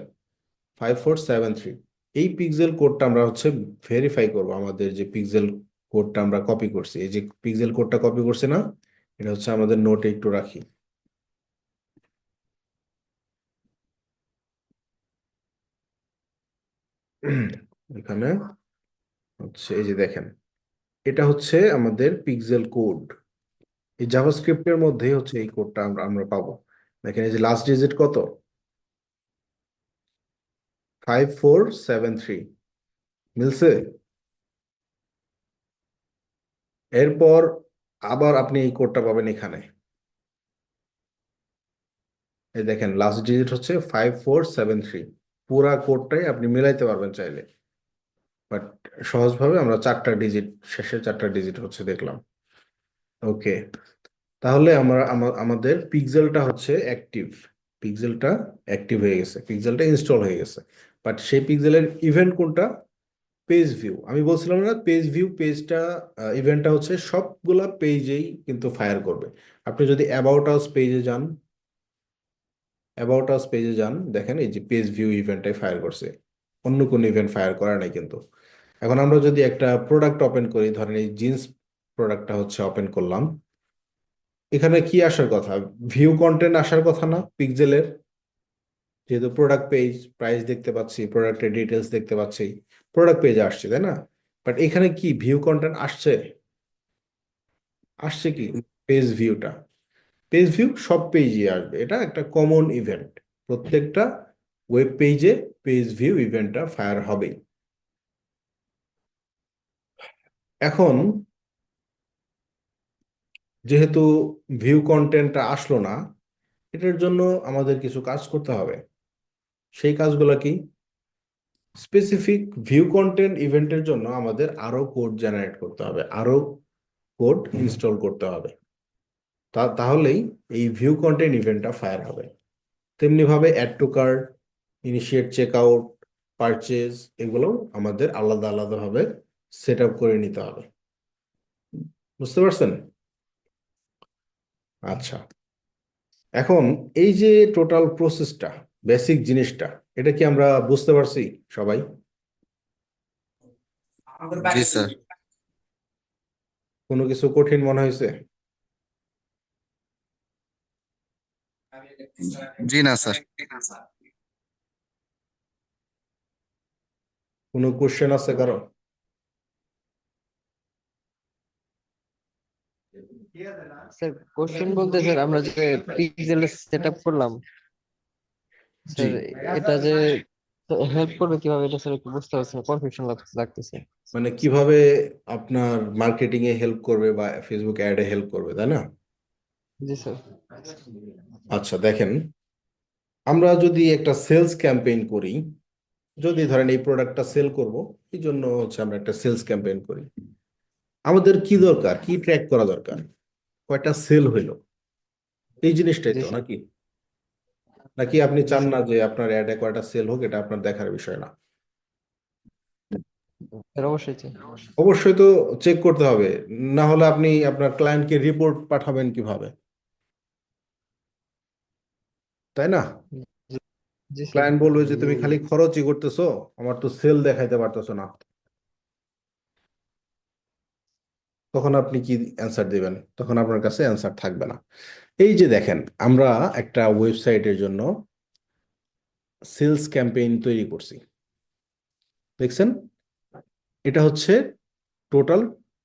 5473। এই পিক্সেল কোডটা আমরা হচ্ছে ভেরিফাই করব। আমাদের যে পিক্সেল কোডটা আমরা কপি করছি, এই যে পিক্সেল কোডটা কপি করছি না, এটা হচ্ছে আমাদের নোটে একটু রাখি। এখানে হচ্ছে এই যে দেখেন, এটা হচ্ছে আমাদের পিক্সেল কোড। এই জাভাস্ক্রিপ্টের মধ্যেই হচ্ছে এই কোডটা আমরা আমরা পাবো। দেখেন এই যে লাস্ট ডিজিট কত, 5473, মিলছে? এরপর আবার আপনি এই কোডটা পাবেন এখানে। এই দেখেন লাস্ট ডিজিট হচ্ছে 5473। পুরা কোডটাই আপনি মিলাইতে পারবেন চাইলে, বাট সহজভাবে আমরা 4টা ডিজিট, শেষের 4টা ডিজিট হচ্ছে দেখলাম। ওকে, তাহলে আমরা আমাদের পিক্সেলটা হচ্ছে অ্যাক্টিভ, পিক্সেলটা অ্যাক্টিভ হয়ে গেছে, পিক্সেলটা ইনস্টল হয়ে গেছে। বাট সেই পিক্সেলের ইভেন্ট কোনটা? Page view. আমি বলছিলাম না, পেজ ভিউ পেজটা ইভেন্টটা হচ্ছে সবগুলা পেজেই কিন্তু ফায়ার করবে। আপনি যদি অ্যাবাউট আস পেজে যান, দেখেন এই যে পেজ ভিউ ইভেন্টটাই ফায়ার করছে, অন্য কোনো ইভেন্ট ফায়ার করা নাই কিন্তু। এখন আমরা যদি একটা প্রোডাক্ট ওপেন করি, ধরেন এই জিন্স প্রোডাক্টটা হচ্ছে ওপেন করলাম, এখানে কি আসার কথা? ভিউ কন্টেন্ট আসার কথা না পিক্সেলের? যেহেতু প্রোডাক্ট পেজ, প্রাইস দেখতে পাচ্ছি, প্রোডাক্টের ডিটেলস দেখতে পাচ্ছি, প্রোডাক্ট পেজে আসছে, তাই না? বাট এখানে কি ভিউ কন্টেন্ট আসছে? আসছে কি পেজ ভিউ সব পেজে আসবে, এটা একটা কমন ইভেন্ট। প্রত্যেকটা ওয়েব পেজে পেজ ভিউ ইভেন্টটা ফায়ার হবেই। এখন যেহেতু ভিউ কন্টেন্টটা আসলো না, এটার জন্য আমাদের কিছু কাজ করতে হবে। সেই কাজগুলো কি? স্পেসিফিক ভিউ কন্টেন্ট ইভেন্টের জন্য আমাদের আরো কোড জেনারেট করতে হবে, আরো কোড ইনস্টল করতে হবে। তাহলেই এই ভিউ কন্টেন্ট ইভেন্টটা ফায়ার হবে। তেমনি ভাবে add to cart, initiate checkout, purchase, এগুলো আমাদের আলাদা আলাদা ভাবে সেট আপ করে নিতে হবে। বুঝতে পারছেন? আচ্ছা, এখন এই যে টোটাল প্রসেসটা, বেসিক জিনিসটা, এটা কি আমরা বুঝতে পারছি সবাই? জি স্যার। কোনো কিছু কঠিন মনে হয়েছে? জি না স্যার। কোনো কোশ্চেন আছে কারো? স্যার কোশ্চেন বলতে স্যার আমরা যে পিক্সেল সেট আপ করলাম জি, স্যার, এটা যে হেল্প করবে কিভাবে, এটা স্যার একটু বুঝতে পারছি না, কনফিউশন লাগতেছে। মানে কিভাবে আপনার মার্কেটিং এ হেল্প করবে বা ফেসবুক অ্যাডে হেল্প করবে, তাই না? জি স্যার। আচ্ছা দেখেন, আমরা যদি একটা সেলস ক্যাম্পেইন করি, যদি ধরেন এই প্রোডাক্টটা সেল করব, এই জন্য হচ্ছে আমরা একটা সেলস ক্যাম্পেইন করি, আমাদের কি দরকার, কি ট্র্যাক করা দরকার? কয়টা সেল হইলো, এই জিনিসটাই জি তো, স্যার। নাকি? নাকি আপনি জি চান না স্যার। যে আপনার অ্যাডে কয়টা সেল হোক, এটা আপনার দেখার বিষয় না? স্যার অবশ্যই স্যার। অবশ্যই তো চেক করতে হবে, না হলে আপনি আপনার ক্লায়েন্টকে রিপোর্ট পাঠাবেন কিভাবে, তাই না? জি জি স্যার। ক্লায়েন্ট বলবে যে তুমি খালি খরচই করতেছো, আমার তো সেল দেখাইতে পারতেছো না, তখন আপনি কি অ্যান্সার দিবেন? তখন আপনার কাছে অ্যান্সার থাকবে না। এই যে দেখেন, আমরা একটা ওয়েবসাইটের জন্য সেলস ক্যাম্পেইন তৈরি করছি, দেখছেন? এটা হচ্ছে টোটাল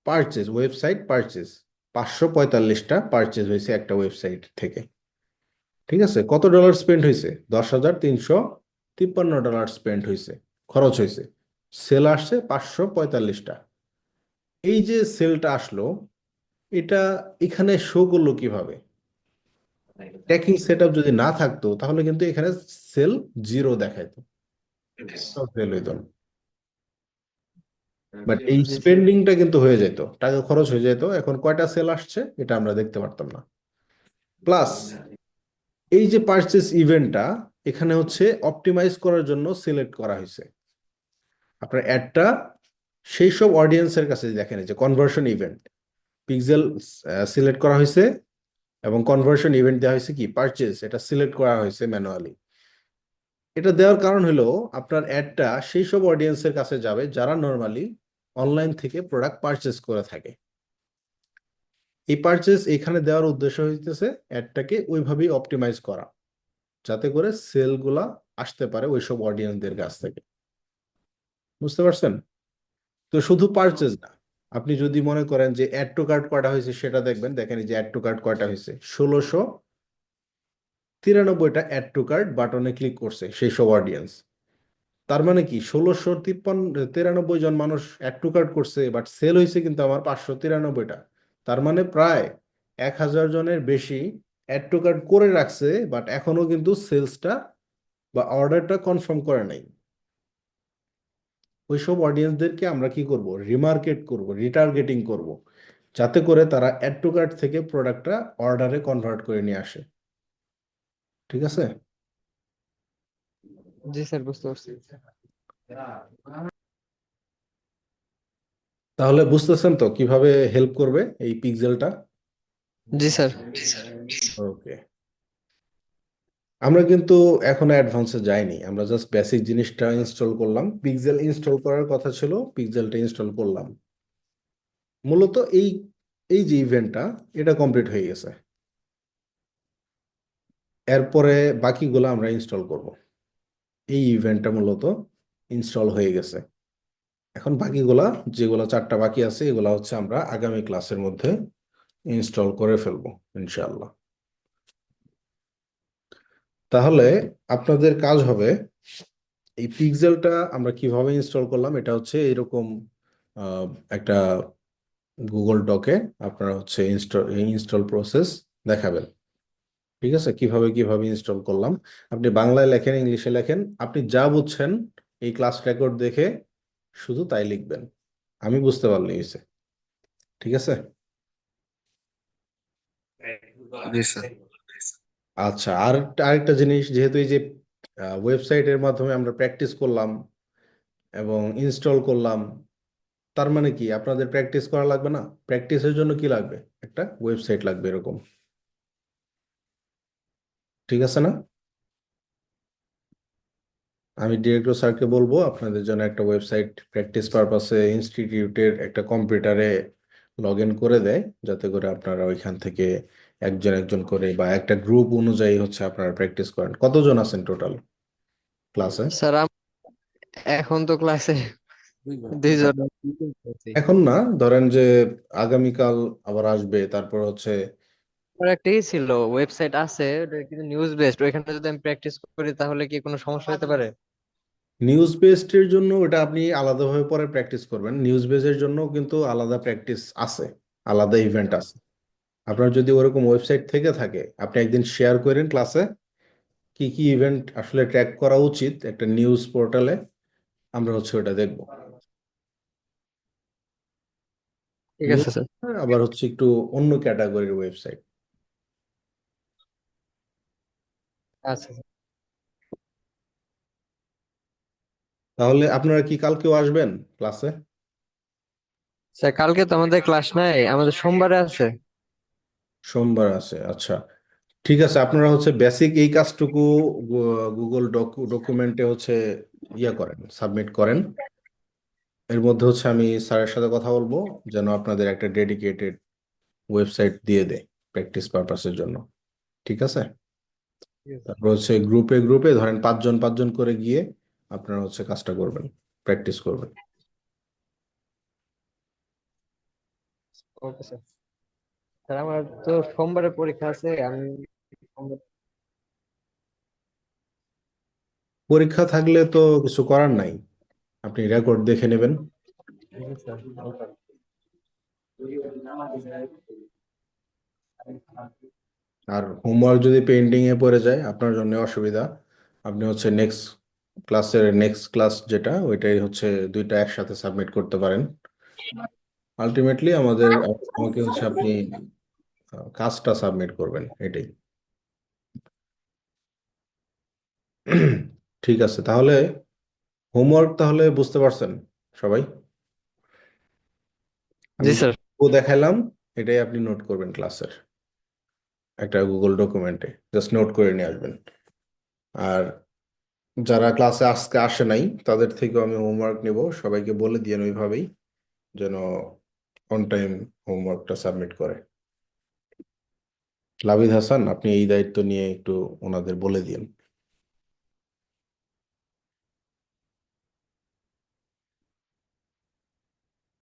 পারচেজ, ওয়েবসাইট পারচেজ 545টা পারচেজ হয়েছে একটা ওয়েবসাইট থেকে। ঠিক আছে, কত ডলার স্পেন্ড হয়েছে? $10,353 স্পেন্ড হয়েছে, খরচ হয়েছে। সেল আসছে 545টা। এই যে সেলটা আসলো, এটা এখানে শো করলো কিভাবে? ট্র্যাকিং সেট আপ যদি না থাকতো তাহলে কিন্তু এখানে সেল 0 দেখাইতো। সেল হইতো না। বাট এই জি স্যার। স্পেন্ডিংটা কিন্তু হয়ে যেত, টাকা খরচ হয়ে যেত, এখন কয়টা সেল আসছে এটা আমরা দেখতে পারতাম না। প্লাস এই যে পারচেস ইভেন্টটা এখানে হচ্ছে অপটিমাইজ করার জন্য সিলেক্ট করা হয়েছে। আপনার অ্যাডটা সেই সব অডিয়েন্সের কাছে দেখেন, এই যে কনভার্সন ইভেন্ট পিক্সেল সিলেক্ট করা হয়েছে এবং কনভার্সন ইভেন্ট দেওয়া হয়েছে কি পারচেস, এটা সিলেক্ট করা হয়েছে ম্যানুয়ালি। এটা দেওয়ার কারণ হলো আপনার অ্যাডটা সেই সব অডিয়েন্সের কাছে যাবে যারা নর্মালি অনলাইন থেকে প্রোডাক্ট পারচেস করে থাকে। এই পারচেস এখানে দেওয়ার উদ্দেশ্য হইতেছে অ্যাডটাকে ওইভাবেই অপটিমাইজ করা, যাতে করে সেলগুলা আসতে পারে ওইসব অডিয়েন্সদের কাছ থেকে। বুঝতে পারছেন? তো শুধু পারচেজ না, আপনি যদি মনে করেন যে অ্যাড টু কার্ট কয়টা হয়েছে সেটা দেখবেন, দেখেন এই যে অ্যাড টু কার্ট কয়টা হয়েছে, 1693টা অ্যাড টু কার্ট বাটনে ক্লিক করছে সেই সব অডিয়েন্স। তার মানে কি 1693 জন মানুষ অ্যাড টু কার্ট করছে, বাট সেল হয়েছে কিন্তু আমার 593টা। তার মানে প্রায় 1000 জনের বেশি অ্যাড টু কার্ট করে রাখছে, বাট এখনো কিন্তু সেলসটা বা অর্ডারটা কনফার্ম করে নাই। ওইসব অডিয়েন্সদেরকে আমরা কি করব, রিমার্কেট করব, রিটার্গেটিং করব, যাতে করে তারা অ্যাড টু কার্ট থেকে প্রোডাক্টটা অর্ডারে কনভার্ট করে নিয়ে আসে। ঠিক আছে? জি স্যার, বুঝতে পারছি। তাহলে বুঝতেছেন তো কিভাবে হেল্প করবে এই পিক্সেলটা? জি স্যার। ওকে, আমরা কিন্তু এখনো অ্যাডভান্সে যাইনি, আমরা জাস্ট বেসিক জিনিসটা ইনস্টল করলাম। পিক্সেল ইনস্টল করার কথা ছিল, পিক্সেলটা ইনস্টল করলাম। মূলত এই এই যে ইভেন্টটা এটা কমপ্লিট হয়ে গেছে, এরপরে বাকিগুলো আমরা ইনস্টল করব। এই ইভেন্টটা মূলত ইনস্টল হয়ে গেছে, এখন বাকিগুলা যেগুলা 4টা বাকি আছে এগুলা হচ্ছে আমরা আগামী ক্লাসের মধ্যে ইনস্টল করে ফেলবো ইনশাআল্লাহ। তাহলে আপনাদের কাজ হবে, এই পিক্সেলটা আমরা কিভাবে ইনস্টল করলাম এটা হচ্ছে এরকম একটা গুগল ডকে আপনারা হচ্ছে ইনস্টল প্রসেস দেখাবেন। ঠিক আছে? কিভাবে কিভাবে ইনস্টল করলাম আপনি বাংলায় লেখেন, ইংলিশে লেখেন, আপনি যা বুঝছেন এই ক্লাস রেকর্ড দেখে শুধু তাই লিখবেন, আমি বুঝতে পারলেই হয়েছে। ঠিক আছে? জি স্যার। আচ্ছা, আর আরেকটা জিনিস, যেহেতু এই যে ওয়েবসাইটের মাধ্যমে আমরা প্র্যাকটিস করলাম এবং ইনস্টল করলাম, তার মানে কি আপনাদের প্র্যাকটিস করা লাগবে না? প্র্যাকটিসের জন্য কি লাগবে? একটা ওয়েবসাইট লাগবে এরকম। ঠিক আছে না? আমি ডিরেক্টর স্যারকে বলবো আপনাদের জন্য একটা ওয়েবসাইট প্র্যাকটিস পারপাসে ইনস্টিটিউটের একটা কম্পিউটারে লগ ইন করে দেয়, যাতে করে আপনারা ওইখান থেকে একজন একজন করে বা একটা গ্রুপ অনুযায়ী হচ্ছে আপনারা প্র্যাকটিস করেন। কতজন আছেন টোটাল ক্লাসে? স্যার এখন তো ক্লাসে 2 জন আছি। এখন না, ধরেন যে আগামীকাল আবার আসবে, তারপর হচ্ছে আর একটা ই ছিল, ওয়েবসাইট আছে ওটা কিন্তু নিউজ বেসড, ওইখানে যদি আমি প্র্যাকটিস করি তাহলে কি কোনো সমস্যা হতে পারে? নিউজ বেসড এর জন্য ওটা আপনি আলাদাভাবে পরে প্র্যাকটিস করবেন। নিউজ বেসের জন্য কিন্তু আলাদা প্র্যাকটিস আছে, আলাদা ইভেন্ট আছে। আপনার যদি ওরকম ওয়েবসাইট থেকে থাকে আপনি একদিন শেয়ার করেন ক্লাসে কি কি ইভেন্ট আসলে ট্র্যাক করা উচিত একটা নিউজ পোর্টালে, আমরা হচ্ছে ওটা দেখব। ঠিক নিউজ আছে স্যার। আবার হচ্ছে একটু অন্য ক্যাটাগরির ওয়েবসাইট। আচ্ছা স্যার। তাহলে আপনারা কি কালকেও আসবেন ক্লাসে? স্যার কালকে তো আমাদের ক্লাস নাই, আমাদের সোমবারে আছে। সোমবার আছে, আচ্ছা। ঠিক আছে, আপনারা হচ্ছে বেসিক এই কাজটুকু গুগল ডকুমেন্টে হচ্ছে করেন, সাবমিট করেন। এর মধ্যে হচ্ছে আমি স্যারের সাথে কথা বলবো যেন আপনাদের একটা ডেডিকেটেড ওয়েবসাইট দিয়ে দেয় প্র্যাকটিস পারপাসের জন্য। ঠিক আছে? ঠিক আছে। তারপর হচ্ছে গ্রুপে গ্রুপে ধরেন 5 জন 5 জন করে গিয়ে আপনারা হচ্ছে কাজটা করবেন, প্র্যাকটিস করবেন। Okay sir. স্যার আমার তো সোমবারে পরীক্ষা আছে, আমি পরীক্ষা থাকলে তো কিছু করার নাই, আপনি রেকর্ড দেখে নেবেন। আর হোমওয়ার্ক যদি পেন্ডিং এ পড়ে যায় আপনার জন্য অসুবিধা, আপনি হচ্ছে নেক্সট ক্লাসের নেক্সট ক্লাস যেটা ওইটাই হচ্ছে দুইটা একসাথে সাবমিট করতে পারেন। আলটিমেটলি আমাকে হচ্ছে আপনি কাজটা সাবমিট করবেন এটাই। ঠিক আছে, তাহলে হোমওয়ার্ক তাহলে বুঝতে পারছেন সবাই? জি আমি স্যার। দেখাইলাম এটাই আপনি নোট করবেন ক্লাসের একটা গুগল ডকুমেন্টে, জাস্ট নোট করে নিয়ে আসবেন। আর যারা ক্লাসে আজকে আসে নাই তাদের থেকেও আমি হোমওয়ার্ক নেব, সবাইকে বলে দিয়েন ওইভাবেই যেন অন টাইম হোমওয়ার্কটা সাবমিট করে। লাবিদ হাসান, আপনি এই দায়িত্ব নিয়ে একটু ওনাদের বলে দিন।